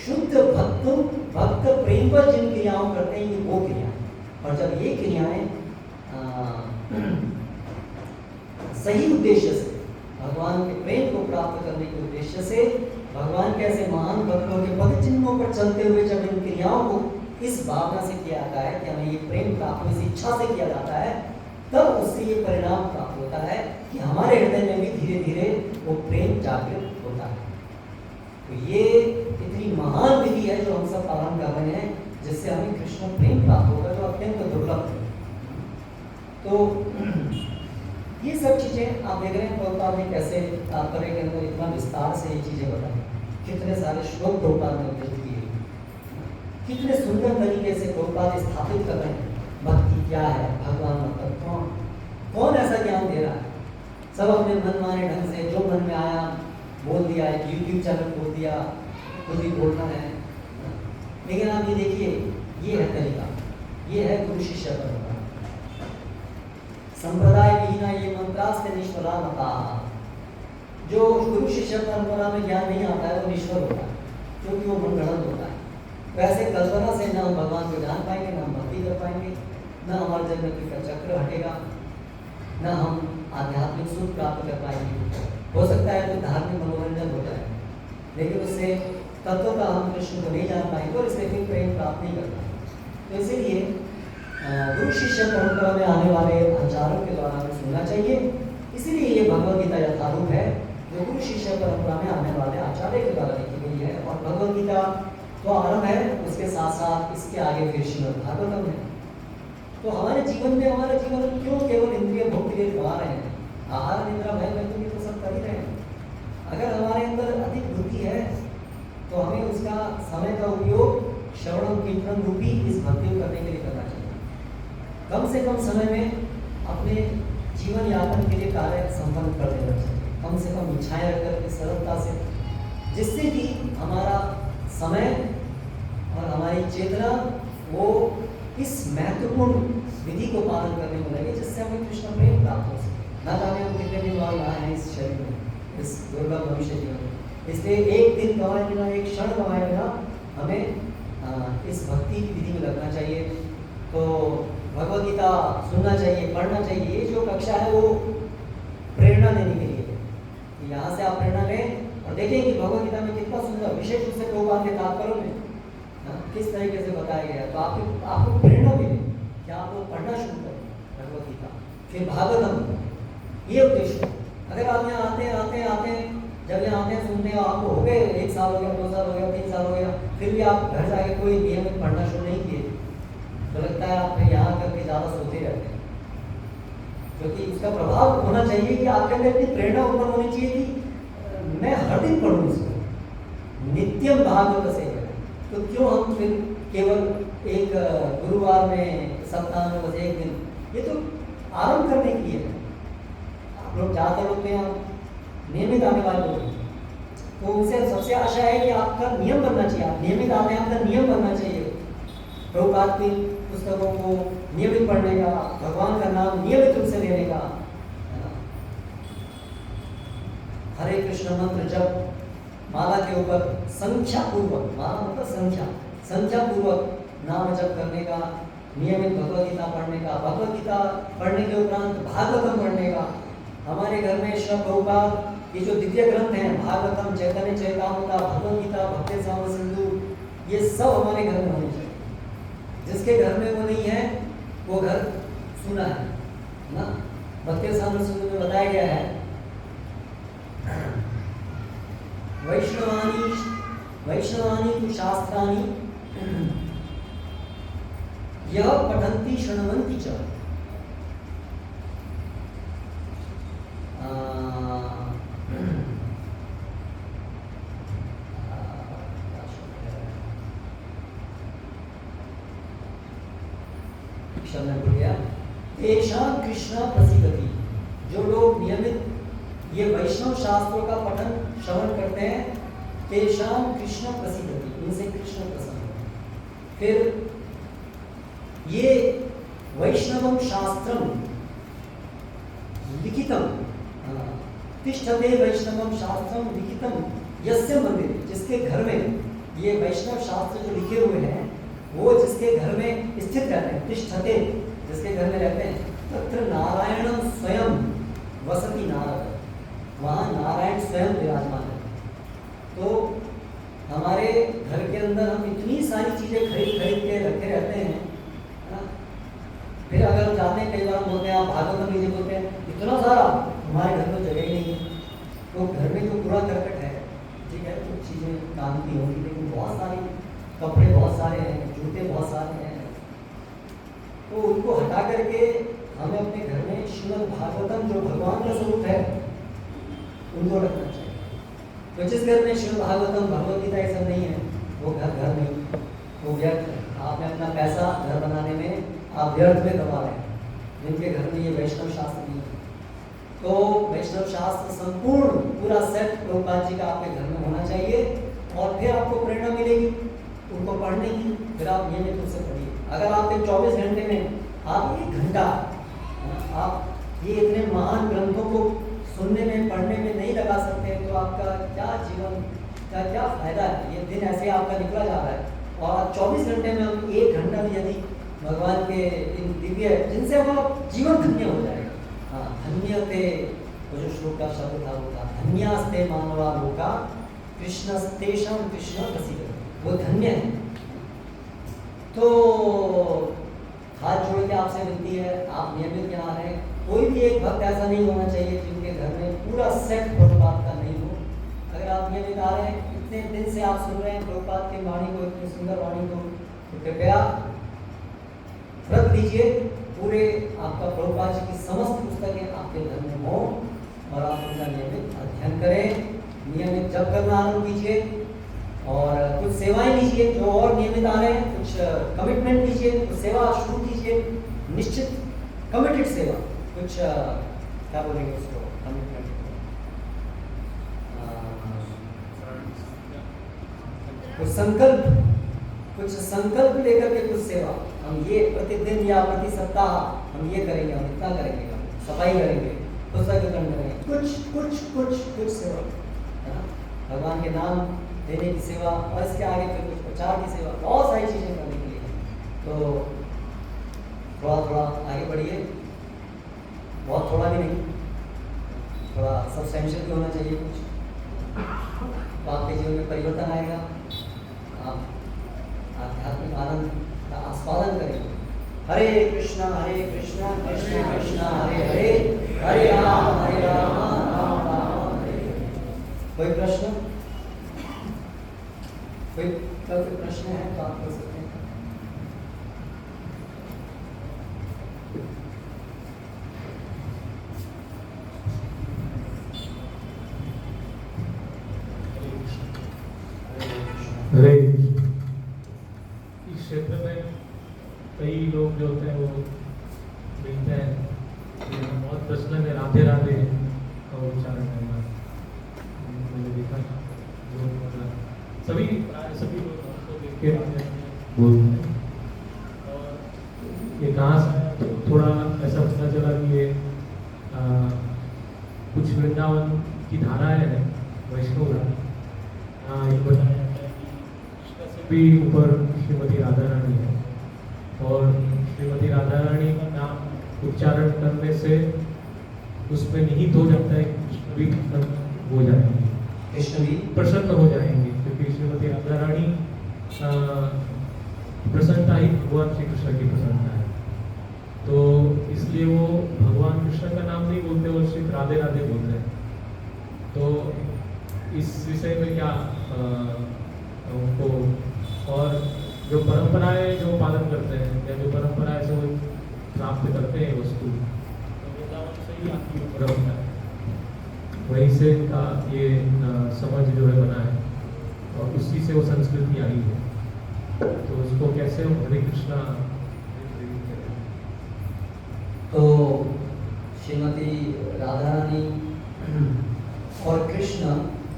शुद्ध भक्त प्रेम पर जिन क्रियाओं करते हैं, ये वो क्रियाएं। और जब ये क्रियाएं सही उद्देश्य से, भगवान के प्रेम को प्राप्त करने के उद्देश्य से, भगवान के ऐसे महान भक्तों के पद चिन्हों पर चलते हुए जब इन क्रियाओं को इस भावना से किया जाता है कि हमें ये प्रेम प्राप्त हो, इस इच्छा से किया जाता है, तब उससे ये परिणाम प्राप्त होता है कि हमारे हृदय में भी धीरे धीरे वो प्रेम जागृत होता है। तो ये इतनी महान विधि है जो हम सब पालन कर रहे हैं, जिससे हमें कृष्ण प्रेम प्राप्त होगा, जो अत्यंत दुर्लभ है। तो ये सब चीजें आप देख रहे हैं प्रभुपाद ने कैसे तात्पर्य के अंदर इतना विस्तार से ये चीजें बताई, कितने सारे श्लोक प्रभुपाद ने उल्लेख किए, कितने सुंदर तरीके से प्रभुपाद स्थापित कर रहे हैं भक्ति क्या है, भगवान मतलब कौन ऐसा ज्ञान दे रहा है। सब अपने मन माने ढंग से जो मन में आया बोल दिया, एक यूट्यूब चैनल खोल दिया, कुछ भी बोलना है। लेकिन आप ये देखिए, ये है तरीका, ये है गुरु शिष्य परंपरा। संप्रदाय विहीना ये मंत्रास्ते निष्फला मता। जो गुरु शिष्य परंपरा में ज्ञान नहीं आता है वो निष्फल होता है, क्योंकि वो मनगढ़ंत होता है। वैसे कल्पना से ना हम भगवान को जान पाएंगे, ना हम भक्ति कर पाएंगे, ना हमारे जन्म का चक्र हटेगा, ना हम आध्यात्मिक सुख प्राप्त कर पाएंगे। हो सकता है तो धार्मिक मनोरंजन हो जाए, लेकिन उससे तत्व का हम कृष्ण को नहीं जान पाएंगे और इससे फिर प्रेम प्राप्त नहीं कर पाएंगे। तो इसीलिए गुरु शिष्य परंपरा में आने वाले आचार्यों के द्वारा हमें सुनना चाहिए। इसीलिए ये भगवद गीता यथारूप है, जो गुरु शिष्य परंपरा में आने वाले आचार्य के द्वारा लिखी गई है। और भगवद गीता तो आरंभ है, उसके साथ साथ इसके आगे फिर श्रीमद् भागवतम है। तो हमारे जीवन में हमारा जीवन क्यों केवल इंद्रिय भोग के लिए गवा रहे हैं? आहार निद्रा भय मैथुन तो सब कर ही रहे हैं। अगर हमारे अंदर अधिक बुद्धि है तो हमें उसका समय का उपयोग श्रवण कीर्तन रूपी इस भक्ति को करने के लिए करना चाहिए। कम से कम समय में अपने जीवन यापन के लिए कार्य संपन्न कर देना चाहिए, कम से कम इच्छाएं रखकर के सरलता से, जिससे कि हमारा समय और हमारी चेतना वो इस महत्वपूर्ण विधि को पालन करने में लगे, जिससे हमें कृष्ण प्रेम प्राप्त हो सके। ना जाने हम कितने दिन और रहा है इस शरीर में, इस दुर्लभ भविष्य जीवन में। इसलिए एक दिन गंवाए बिना, एक क्षण गंवाए बिना हमें इस भक्ति की विधि में लगना चाहिए। तो भगवद गीता सुनना चाहिए, पढ़ना चाहिए। ये जो कक्षा है वो प्रेरणा देने के लिए, यहाँ से आप प्रेरणा लें और देखें कि भगवद गीता में कितना सुंदर, विशेष रूप से प्रभुपाद के तात्पर्यों में किस तरीके से बताया गया। तो आपको प्रेरणा मिले कि आप लोग पढ़ना शुरू करें भगवद गीता, फिर भागवतम। ये उद्देश्य। अगर आप यहाँ आते हैं जब यहाँ आते हैं सुनते हैं, आपको हो गए 1 साल हो गया, 2 साल हो गया, 3 साल हो गया, फिर भी आप घर जाके कोई नियमित पढ़ना शुरू नहीं किए, तो लगता है आप फिर यहाँ करके ज़्यादा सोते रहते हैं। क्योंकि उसका प्रभाव होना चाहिए कि आपके अंदर इतनी प्रेरणा उत्पन्न होनी चाहिए कि मैं हर दिन पढ़ूँ इसको, नित्यम भागवत से। तो क्यों हम फिर केवल एक गुरुवार में, सप्ताह में बस एक दिन, ये तो आरंभ करने के लिए है। आप लोग ज़्यादातर लोग यहाँ नियमित आने वाले लोग हैं, तो उनसे सबसे आशा है कि आपका नियम बनना चाहिए। आप नियमित आते हैं, आपका नियम बनना चाहिए प्रभुपाद की पुस्तकों को नियमित पढ़ने का, भगवान का नाम नियमित रूप से लेने का, है ना। हरे कृष्ण मंत्र जब माला के ऊपर संख्या पूर्वक, माला मतलब संख्या पूर्वक नाम जप करने का, नियमित भगवद गीता पढ़ने का, भगवद गीता पढ़ने के उपरांत भागवतम पढ़ने का। हमारे घर में श्री प्रभुपाद ये जो दिव्य ग्रंथ हैं, भागवतम, चैतन्य चरितामृत, भगवद गीता, भक्तिसार सिंधु, ये सब हमारे घर में होने चाहिए। जिसके घर में वो नहीं है वो घर सुना है ना। भक्तिसार सिंधु में बताया गया है, वैष्णवानी तु शास्त्राणि यह पठन्ति शृण्वन्ति च। तेषां कृष्ण प्रसीदति। जो लोग नियमित ये वैष्णव शास्त्रों का पठन श्रवण करते हैं, तेषां कृष्ण प्रसीदति, उनसे कृष्ण प्रसन्न होते हैं। फिर ये वैष्णवम शास्त्रम लिखितम, तिष्ठते वैष्णवम शास्त्रम लिखितम यस्य मंदिर, जिसके घर में ये वैष्णव शास्त्र जो लिखे हुए हैं वो जिसके घर में स्थित रहते हैं, तिष्ठते, जिसके घर में रहते हैं, तत्र नारायणम स्वयं वसति नारद, वहाँ नारायण स्वयं विराजमान है। तो हमारे घर के अंदर हम इतनी सारी चीजें खरीद के रख फिर अगर जाते हैं, कई बार बोलते हैं आप भागवत लीजिए, बोलते हैं इतना सारा, हमारे घर में जगह ही नहीं है। तो घर में जो कूड़ा करकट है, ठीक है, कुछ चीज़ें काम की होंगी, लेकिन बहुत सारी कपड़े बहुत सारे हैं, जूते बहुत सारे हैं, तो उनको हटा करके हमें अपने घर में श्रीमद् भागवतम जो भगवान का स्वरूप है उनको रखना चाहिए। तो जिस घर में श्रीमद् भागवतम भगवद गीता ये सब नहीं है, वो घर नहीं, वो व्यर्थ है। आपने अपना पैसा घर बनाने में आप व्यर्थ में गवा रहे हैं। जिनके घर में ये वैष्णव शास्त्र नहीं है, तो वैष्णव शास्त्र संपूर्ण पूरा सेट प्रभुपाद जी का आपके घर में होना चाहिए, और फिर आपको प्रेरणा मिलेगी उनको पढ़ने की। फिर आप नियमित रूप से पढ़िए। अगर आपके 24 घंटे में आप 1 घंटा आप ये इतने महान ग्रंथों को सुनने में पढ़ने में नहीं लगा सकते, तो आपका क्या जीवन का क्या फायदा है? ये दिन ऐसे आपका निकला जा रहा है, और आप 24 घंटे में हम 1 घंटा भी यदि भगवान के इन दिव्य, जिनसे हमारा जीवन धन्य हो जाएगा। हाँ, धन्य थे, वो जो श्लोक का शब्द था वो था धन्यास्ते मानवा लोका कृष्णस्तेषां कृष्ण प्रसिद्ध, वो धन्य है। तो हाथ जोड़ के आपसे विनती है, आप नियमित यहाँ रहें। कोई भी एक भक्त ऐसा नहीं होना चाहिए जिनके घर में पूरा सेट प्रभुपाद का नहीं हो। अगर आप नियमित आ रहे हैं, इतने दिन से आप सुन रहे हैं प्रभुपाद की वाणी को, इतनी सुंदर वाणी को, तो कृपया व्रत लीजिए, पूरे आपका प्रभुपाद जी की समस्त पुस्तकें आपके घर में हो, और आप उनका नियमित अध्ययन करें, नियमित जप करना आरंभ कीजिए, और कुछ सेवाएं लीजिए। जो और नियमित आ रहे हैं, कुछ कमिटमेंट लीजिए, कुछ सेवा शुरू कीजिए, निश्चित कमिटेड सेवा, कुछ क्या बोलेंगे उसको, कमिटमेंट, कुछ संकल्प लेकर के कुछ सेवा, हम ये प्रतिदिन या प्रति सप्ताह हम ये करेंगे, हम इतना करेंगे, हम सफाई करेंगे, पुस्तक वितरण करेंगे, कुछ सेवा, है ना, भगवान के नाम देने की सेवा, और इसके आगे फिर कुछ प्रचार की सेवा, बहुत सारी चीज़ें करने के लिए। तो थोड़ा आगे बढ़िए, बहुत थोड़ा भी नहीं, थोड़ा सब्सटेंशियल भी होना चाहिए कुछ, तो आपके जीवन में परिवर्तन आएगा, आप आध्यात्मिक आनंद का आस्वादन करेंगे। हरे कृष्णा कृष्ण कृष्ण हरे हरे, हरे राम राम राम हरे हरे। कोई प्रश्न? कोई प्रश्न है तो आप कर सकते हैं। हरे, इस क्षेत्र में कई लोग जो होते हैं वो मिलते हैं, बहुत प्रश्न में राधे राधे का उच्चारण करना मैंने देखा, सभी लोग हमको देख के बोलते हैं। और ये कहाँ से थोड़ा ऐसा पता चला कि ये कुछ वृंदावन की धाराएं हैं, वैष्णव धारा, ये बताया भी ऊपर श्रीमती राधा रानी है, और श्रीमती राधा रानी का नाम उच्चारण करने से उसमें निहित हो जाता है, कृष्ण भी प्रसन्न हो जाएंगे, कृष्ण भी प्रसन्न हो जाएंगे, क्योंकि श्रीमती राधा रानी प्रसन्नता ही भगवान श्री कृष्ण की प्रसन्नता है। तो इसलिए वो भगवान कृष्ण का नाम नहीं बोलते और सिर्फ राधे राधे बोलते हैं। तो इस विषय में क्या उनको, और जो परंपराएं जो पालन करते हैं, या जो परंपराएं से वो प्राप्त करते हैं वस्तु, तो वृंदावन से ही आपकी परंपरा है, वहीं से इनका ये समझ जो है बना है, और उसी से वो संस्कृति आई है। तो उसको कैसे हम हरे कृष्णा तो श्रीमती राधा रानी और कृष्ण,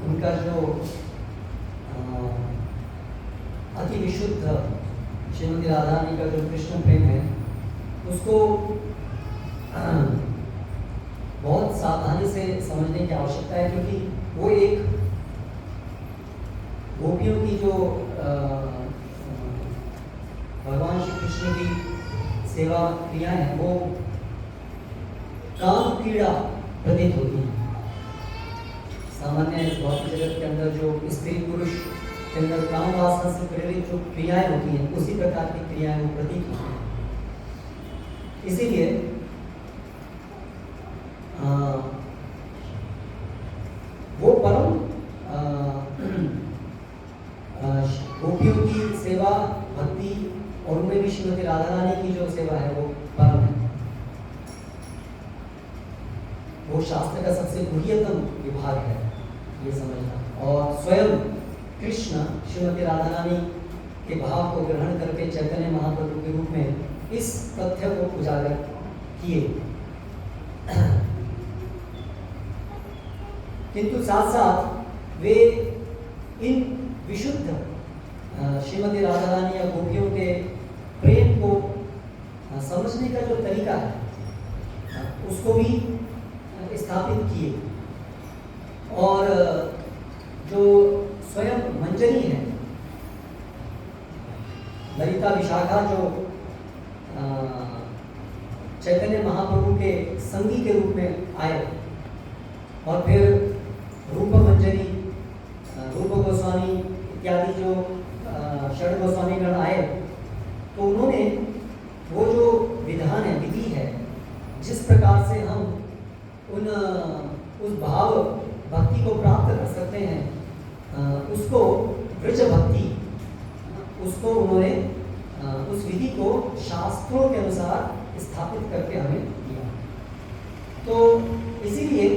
उनका जो अति विशुद्ध श्रीमती राधा रानी का जो कृष्ण प्रेम है, उसको बहुत सावधानी से समझने की आवश्यकता है, क्योंकि वो एक गोपियों की जो भगवान श्री कृष्ण की सेवा क्रियाएं हैं, वो काम पीड़ा प्रतीत होती है। सामान्य इस भौतिक जगत के अंदर जो स्त्री पुरुष के अंदर काम वासना से प्रेरित जो क्रियाएं होती हैं, उसी प्रकार की क्रियाएं वो प्रतीत होती हैं। इसीलिए वो परम गोपियों की सेवा भक्ति और उनमें भी श्रीमती राधा रानी की जो सेवा है वो परम है। वो शास्त्र का सबसे गुह्यतम विभाग है, ये समझना। और स्वयं कृष्ण श्रीमती राधा रानी के भाव को ग्रहण करके चैतन्य महाप्रभु के रूप में इस तथ्य को उजागर किए। किंतु साथ साथ वे इन विशुद्ध श्रीमती राधा रानी या गोपियों के प्रेम को समझने का जो तरीका है उसको भी स्थापित किए। और जो स्वयं मंजरी है, ललिता विशाखा, जो चैतन्य महाप्रभु के संगी के रूप में आए, और फिर रूप मंजरी, रूप गोस्वामी इत्यादि जो षड गोस्वामी गण आए, तो उन्होंने वो जो विधान है, विधि है, जिस प्रकार से हम उस भाव भक्ति को प्राप्त कर सकते हैं, उसको ब्रज भक्ति, उसको उन्होंने उस विधि को शास्त्रों के अनुसार स्थापित करके हमें दिया। तो इसीलिए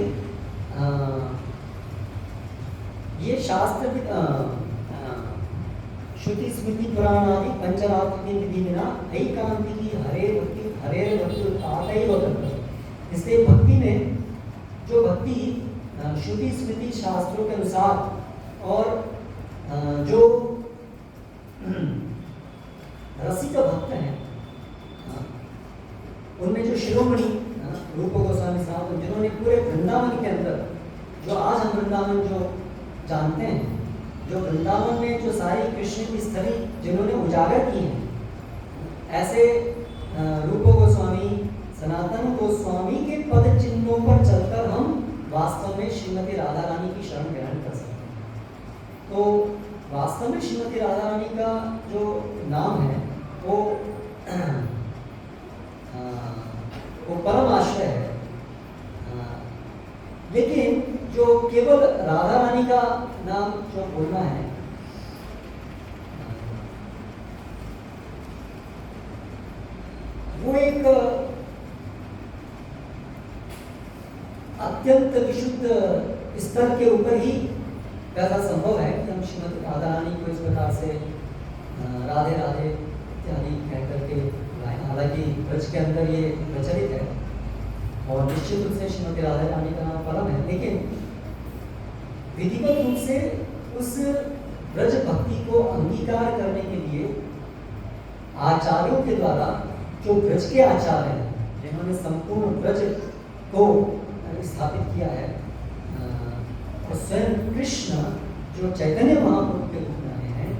ये शास्त्र श्रुति स्मृति पुराण आदि पंचरात्रिक विधि बिना ऐकांतिकी हरे भक्ति आते होता। इसलिए भक्ति में जो भक्ति श्रुति स्मृति शास्त्रों के अनुसार और जो रसिक भक्त हैं, उनमें जो शिरोमणि रूप गोस्वामी साहब, जिन्होंने पूरे वृंदावन के अंदर, जो आज हम वृंदावन जो जानते हैं, जो वृंदावन में जो सारी कृष्ण की स्थली जिन्होंने उजागर की है, ऐसे रूप गोस्वामी, सनातन गोस्वामी के पद चिन्हों पर चलकर हम वास्तव में श्रीमती राधा रानी की शरण ग्रहण कर सकते हैं। तो वास्तव में श्रीमती राधा रानी का जो नाम है वो परम आश्रय है। लेकिन जो केवल राधा रानी का नाम जो बोलना है, वो एक अत्यंत विशुद्ध स्तर के ऊपर ही ऐसा संभव है कि हम श्रीमती राधा रानी को इस प्रकार से राधे राधे इत्यादि कह करके गाएं। हालांकि ब्रज के अंदर ये प्रचलित है और निश्चित रूप से श्रीमती राधा रानी का नाम परम है, लेकिन विधिवत रूप से उस ब्रज भक्ति को अंगीकार करने के लिए आचार्यों के द्वारा, जो ब्रज के आचार्य हैं, जिन्होंने संपूर्ण ब्रज को स्थापित किया है, और स्वयं कृष्ण जो चैतन्य महाप्रभु के रूप में आए हैं,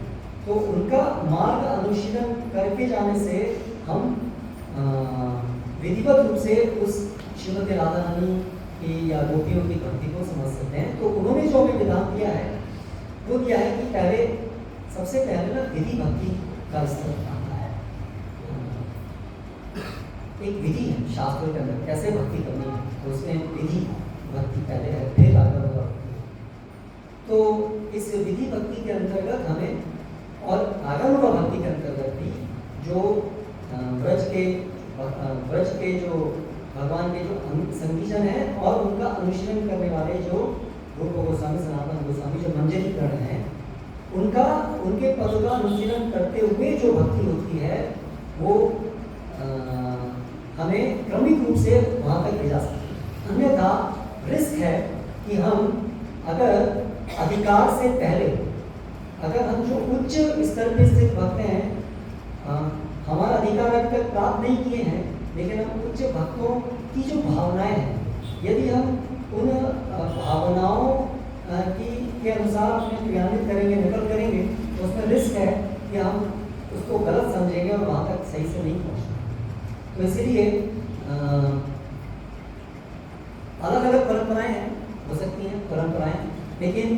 तो उनका मार्ग अनुशीलन करके जाने से हम विधिवत रूप से उस श्रीमती राधा रानी की या गोपियों की भक्ति को समझ सकते हैं। तो उन्होंने जो हमें विधान दिया है वो दिया है कि पहले, सबसे पहले ना विधि भक्ति का स्तर आता है। एक विधि है शास्त्रों के अंदर कैसे भक्ति करनी है, तो उसमें विधि भक्ति पहले है, फिर आगे भक्ति। तो इस विधि भक्ति के अंतर्गत हमें, और आगम भक्ति के अंतर्गत भी जो ब्रज के जो भगवान के जो संगीजन है और उनका अनुशीलन करने वाले जो रूप गोस्वामी, सनातन गोस्वामी, जो मंजरीकरण है, उनके पद का अनुशीलन करते हुए जो भक्ति होती है वो हमें क्रमिक रूप से वहाँ तक ले जा सकती है। अन्यथा रिस्क है कि हम अगर अधिकार से पहले, अगर हम जो उच्च स्तर पर स्थित भक्त हैं, हमारा अधिकार अभी तक प्राप्त नहीं किए हैं, लेकिन हम उच्च भक्तों की जो भावनाएं हैं, यदि हम उन भावनाओं के अनुसार अपने क्रियान्वित करेंगे, नकल करेंगे, तो उसमें रिस्क है कि हम उसको गलत समझेंगे और वहाँ तक सही से नहीं पहुँचेंगे। तो इसीलिए अलग अलग परंपराएं हैं, हो सकती हैं परंपराएं, लेकिन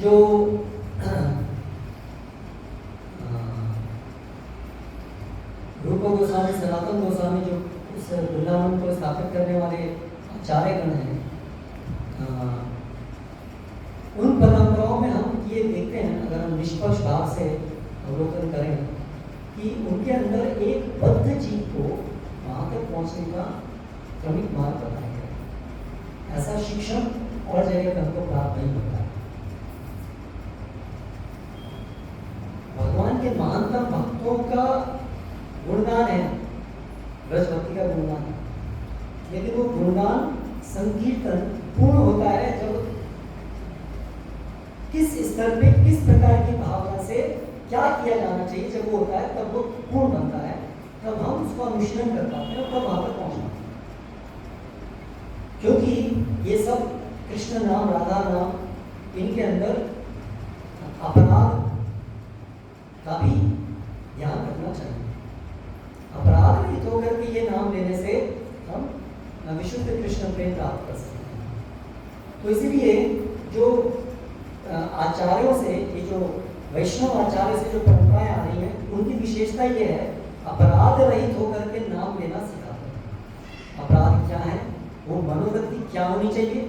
जो रूप गोस्वामी, सनातन गोस्वामी जो उस स्थापित करने वाले आचार्यगण हैं, उन परंपराओं में हम ये देखते हैं, अगर हम निष्पक्ष भाव से अवलोकन करें, कि उनके अंदर एक बद्ध जीव को वहाँ तक पहुँचने का क्रमिक मार्ग बताया गया है। ऐसा शिक्षण और जगह पर हमको प्राप्त नहीं होता है। भगवान के महानतम भक्तों का गुणगान है, ब्रज भक्ति का गुणगान है, लेकिन वो गुणगान संकीर्तन पूर्ण होता है जब किस स्तर पे किस प्रकार की भावना से क्या किया जाना चाहिए, जब वो होता है तब वो पूर्ण बनता है, तब हम उसको अनुशीलन कर पाते हैं और तब वहां तक पहुंच पाते हैं। क्योंकि ये सब कृष्ण नाम, राधा नाम, इनके अंदर अपराध का भी ध्यान रखना चाहिए। अपराध रहित होकर के ये नाम लेने से हम विशुद्ध कृष्ण प्रेम प्राप्त कर सकते हैं। तो इसीलिए जो आचार्यों से, ये जो वैष्णव आचार्य से जो परंपराएं आ रही हैं, उनकी विशेषता ये है, अपराध रहित होकर के नाम लेना सिखाते हैं। अपराध क्या है, वो मनोवृत्ति क्या होनी चाहिए।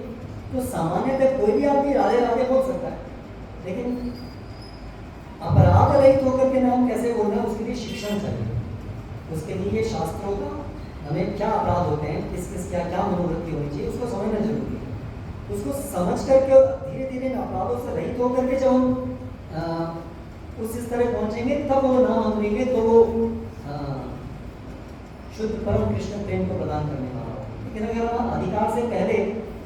तो सामान्यतः कोई भी आदमी राधे राधे बोल सकता है, लेकिन अपराध रहित होकर के नाम कैसे बोलना है, उसके लिए शिक्षण चाहिए। उसके लिए शास्त्रों का हमें क्या अपराध होते हैं, किस किस क्या क्या मनोवृत्ति होनी चाहिए, उसको समझना जरूरी है। उसको समझ करके धीरे धीरे अपराधों से रहित होकर के जब हम उस स्तर पर पहुंचेंगे, तब वो नाम हम लेंगे तो वो शुद्ध परम कृष्ण प्रेम को प्रदान करने वाला हो। लेकिन अगर हम अधिकार से पहले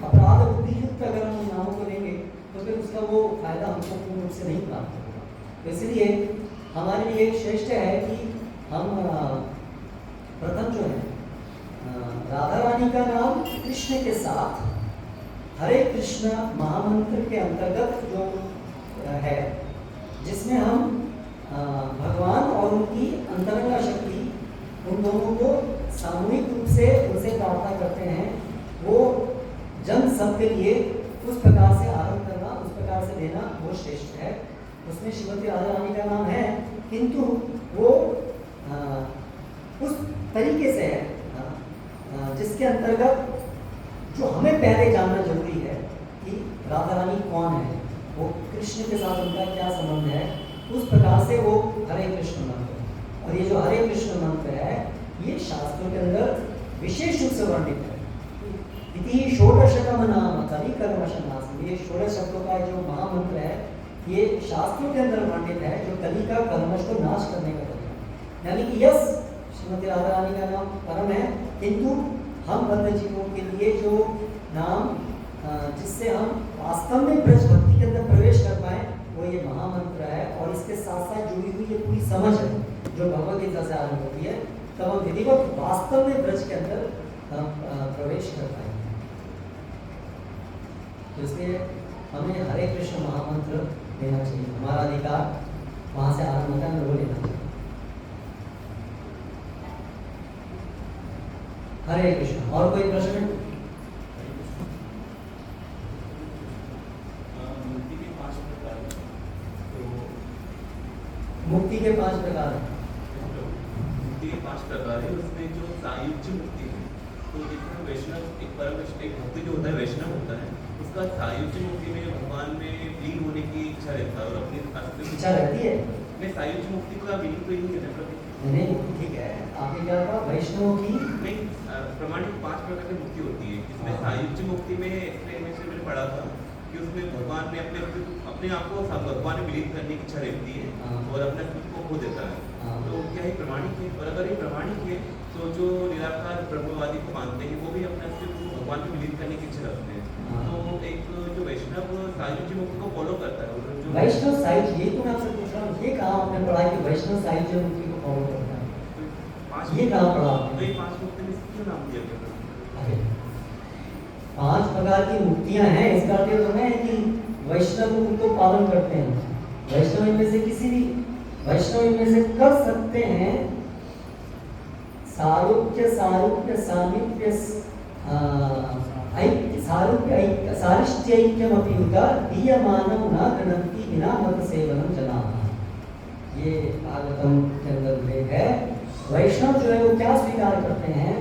अपराध बुद्धि युक्त अगर हम नामों को लेंगे, तो फिर उसका वो फायदा हमको पूर्ण रूप से नहीं प्राप्त होगा। तो इसलिए हमारे लिए श्रेष्ठ है कि हम प्रथम जो है राधा रानी का नाम कृष्ण के साथ हरे कृष्ण महामंत्र के अंतर्गत जो है, जिसमें हम भगवान और उनकी अंतरंगा शक्ति, उन दोनों को सामूहिक रूप से उनसे प्रार्थना करते हैं, वो जन सब के लिए उस प्रकार से आरंभ करना, उस प्रकार से लेना वो श्रेष्ठ है। उसमें श्रीमती राधा रानी का नाम है, किंतु वो उस तरीके से है जिसके अंतर्गत जो हमें पहले जानना जरूरी है कि राधा रानी कौन है, वो कृष्ण के साथ उनका क्या संबंध है, उस प्रकार से वो हरे कृष्ण मंत्र है। और ये जो हरे कृष्ण मंत्र है, ये शास्त्रों के अंदर विशेष रूप से वर्णित है। इति षोडशकम नाम कलि कर्मशनाशनम, ये 16 शब्दों का जो महामंत्र है, ये शास्त्रों के अंदर वर्णित है, जो कलि का कर्मश को नाश करने का तरीका। यानी कि यस, श्रीमती राधा रानी का नाम परम है, किंतु हम बद्ध जीवों के लिए जो नाम जिससे हम वास्तव में ब्रज भक्ति के अंदर प्रवेश कर पाए, वो ये महामंत्र है। और इसके साथ साथ जुड़ी हुई ये पूरी समझ है जो भगवद गीता से आरंभ होती है, तब हम विधिवत वास्तव में ब्रज के अंदर प्रवेश कर पाएंगे। तो इसलिए हमें हरे कृष्ण महामंत्र लेना चाहिए, हमारा अधिकार वहां से आरंभ होता है, हमें वो लेना चाहिए। हरे कृष्ण। और कोई प्रश्न? मुक्ति के 5 प्रकार हैं। मुक्ति के 5 प्रकार है। उसमें जो सायुज्य मुक्ति है, तो जिसमें वैष्णव एक परम एक भक्ति जो होता है, वैष्णव होता है, उसका सायुज्य मुक्ति में भगवान में लीन होने की इच्छा रहता है और अपनी अस्तित्व इच्छा रहती है। मैं सायुज्य मुक्ति का विलीन तो नहीं करना पड़ता। नहीं, ठीक है, आपने क्या कहा, वैष्णव की नहीं, प्रमाणित 5 प्रकार की मुक्ति होती है, जिसमें सायुज्य मुक्ति में मैंने पढ़ा था कि उसमें भगवान ने अपने आप को भगवान में विलीन करने की इच्छा रहती है और अपने अस्तित्व को खो देता है। तो क्या ये प्रमाणिक है? और अगर ये प्रमाणिक है, तो जो निराकार ब्रह्मवादी को मानते हैं, वो भी अपने अस्तित्व को भगवान में विलीन करने की इच्छा रखते हैं। तो एक जो वैष्णव सायुज्य मुक्ति को फॉलो करता है, और जो वैष्णव सायुज्य, ये तो मैं आपसे पूछ रहा हूँ, ये कहाँ आपने पढ़ा कि वैष्णव सायुज्य मुक्ति को फॉलो करता है? ये कहाँ पढ़ा आपने? तो ये 5 मुक्ति में क्यों नाम दिया गया? अरे 5 प्रकार की मुक्तियां हैं, इसका अर्थ तो है कि वैष्णव उनको पालन करते हैं। वैष्णव इनमें से किसी भी वैष्णव इनमें से कर सकते हैं सारूप्य सारूप्य सामीप्य ऐक्य सारूप्य ऐक्य सारिष्ट्यैक्यम अपि युगा दीयमानं न गणन्ति विना मत सेवनं जनाः। ये भागवतम के अंदर उल्लेख है। वैष्णव जो है वो क्या स्वीकार करते हैं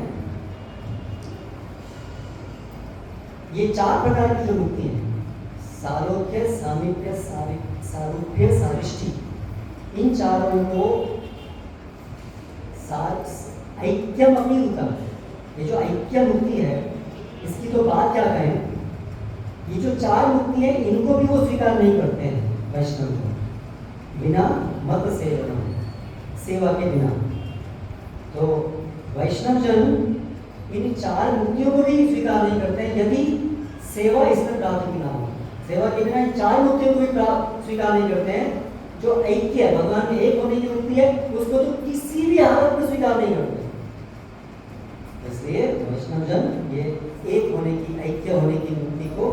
ये 4 प्रकार की जो मुक्ति है, सालोक्य, सामीप्य, सारूप्य, सारिष्टि, इन चारों को ऐक्यम अपनी होता है। ये जो ऐक्य मुक्ति है, इसकी तो बात क्या कहें, ये जो 4 मुक्ति है इनको भी वो स्वीकार नहीं करते हैं वैष्णव को, बिना मत सेवा के बिना। तो वैष्णव जन इन 4 मुक्तियों को भी स्वीकार नहीं करते हैं यदि सेवा इसमें प्राप्त ना हो। सेवा के बिना इन 4 मुक्तियों को भी स्वीकार नहीं करते हैं। जो ऐक्य है, भगवान में एक होने की मुक्ति है, उसको तो किसी भी हालत में स्वीकार नहीं करते। इसलिए वैष्णव जन ये एक होने की, ऐक्य होने की मुक्ति को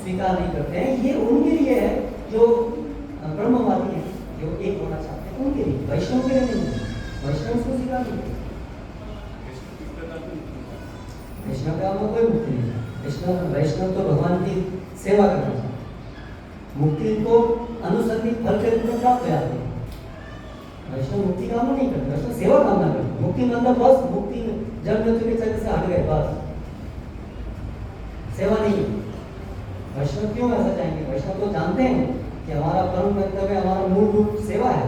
स्वीकार नहीं करते हैं। ये उनके लिए है जो ब्रह्मवादी हैं, जो एक होना चाहते हैं, उनके लिए, वैष्णव के लिए नहीं। वैष्णव उसको स्वीकार नहीं करते। वैष्णव का कोई मुक्ति नहीं। वैष्णव तो भगवान की सेवा करना चाहते हैं। मुक्ति को अनुसंधित फल के रूप में प्राप्त हो जाती है। वैष्णव मुक्ति कामना नहीं करते, वैष्णव सेवा कामना करते। मुक्ति मतलब बस मुक्ति जन्म मृत्यु के चक्र से हट गए, बस सेवा नहीं। वैष्णव क्यों ऐसा चाहेंगे? वैष्णव तो जानते हैं कि हमारा परम कर्तव्य, हमारा मूल रूप सेवा है।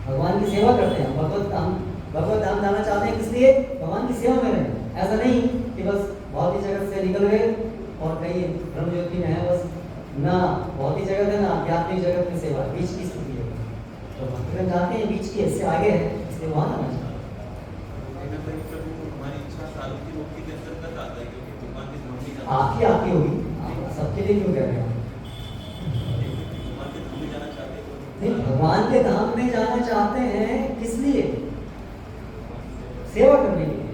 भगवान की सेवा करते हैं, भगवत धाम जाना चाहते हैं, इसलिए भगवान की सेवा में रहें। ऐसा नहीं कि बस भौतिक जगत से निकल गए और कहीं ब्रह्म ज्योति में है, बस ना भौतिक जगत है ना आध्यात्मिक जगत में सेवा, बीच की स्थिति है। तो भक्तगण चाहते हैं बीच की, इससे आगे है, इसलिए वहाँ जाना चाहते हैं। हमारी इच्छा सालों की मुक्ति के अंतर्गत आता है, क्योंकि भगवान के धाम में जाना आपकी होगी, सबके लिए क्यों कह रहे हैं? नहीं, भगवान के धाम में जाना चाहते हैं, किस लिए? सेवा करने के लिए।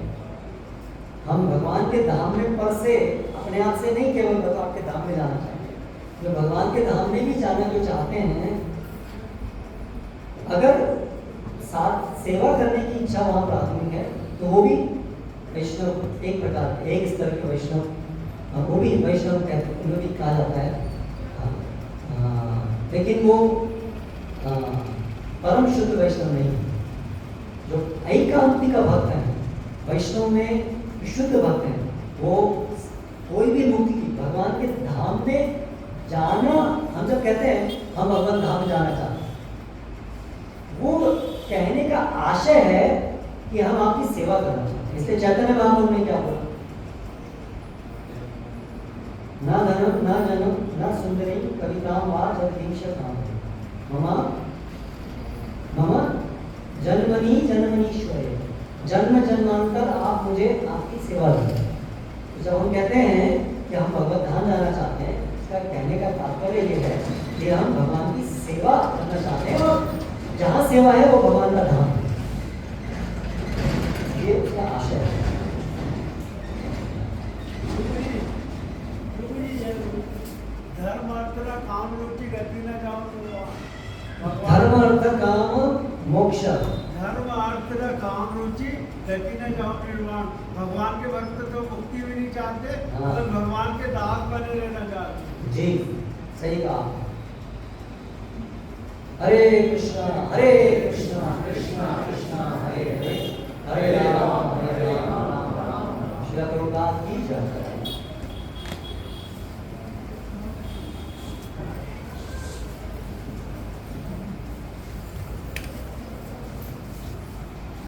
हम भगवान के धाम में पर से अपने आप से नहीं, केवल भगवान के धाम में जाना चाहते हैं। जो भगवान के धाम में भी जाना जो चाहते हैं, अगर साथ सेवा करने की इच्छा वहाँ प्राथमिक है, तो वो भी वैष्णव एक प्रकार, एक स्तर के वैष्णव, वो भी वैष्णव कहते, उन्हें भी कहा जाता है। लेकिन वो परम शुद्ध वैष्णव नहीं। जो ऐकांतिक का भक्त है, वैष्णव में शुद्ध भक्त है, वो कोई भी मुक्ति की, भगवान के धाम में जाना, हम जब कहते हैं हम भगवान धाम जाना चाहते हैं, वो कहने का आशय है कि हम आपकी सेवा करना चाहते हैं। इसलिए चैतन्य महाप्रभु ने क्या बोला, ना धनम ना जनम ना सुंदरी कविताम वा जगदीशताम ममा ममा जन्मनी जन्मनीश्वरे, जन्म जन्मांतर आप मुझे आपकी सेवा दें। तो जब हम कहते हैं कि हम भगवत धाम जाना चाहते हैं, इसका कहने का तात्पर्य ये है कि हम भगवान की सेवा करना चाहते हैं, और जहाँ सेवा है वो भगवान का धाम है, ये उसका आशय है। धर्म अर्थ काम रुचि गति न जाओ, धर्म अर्थ काम मोक्ष, धर्म अर्थ काम रुचि गति न जाओ निर्वाण। भगवान के भक्त तो मुक्ति भी नहीं चाहते, तो भगवान के दास बने रहना चाहते। जी सही कहा। हरे कृष्णा कृष्णा कृष्णा हरे हरे, हरे राम राम राम। श्री प्रभुपाद की जय।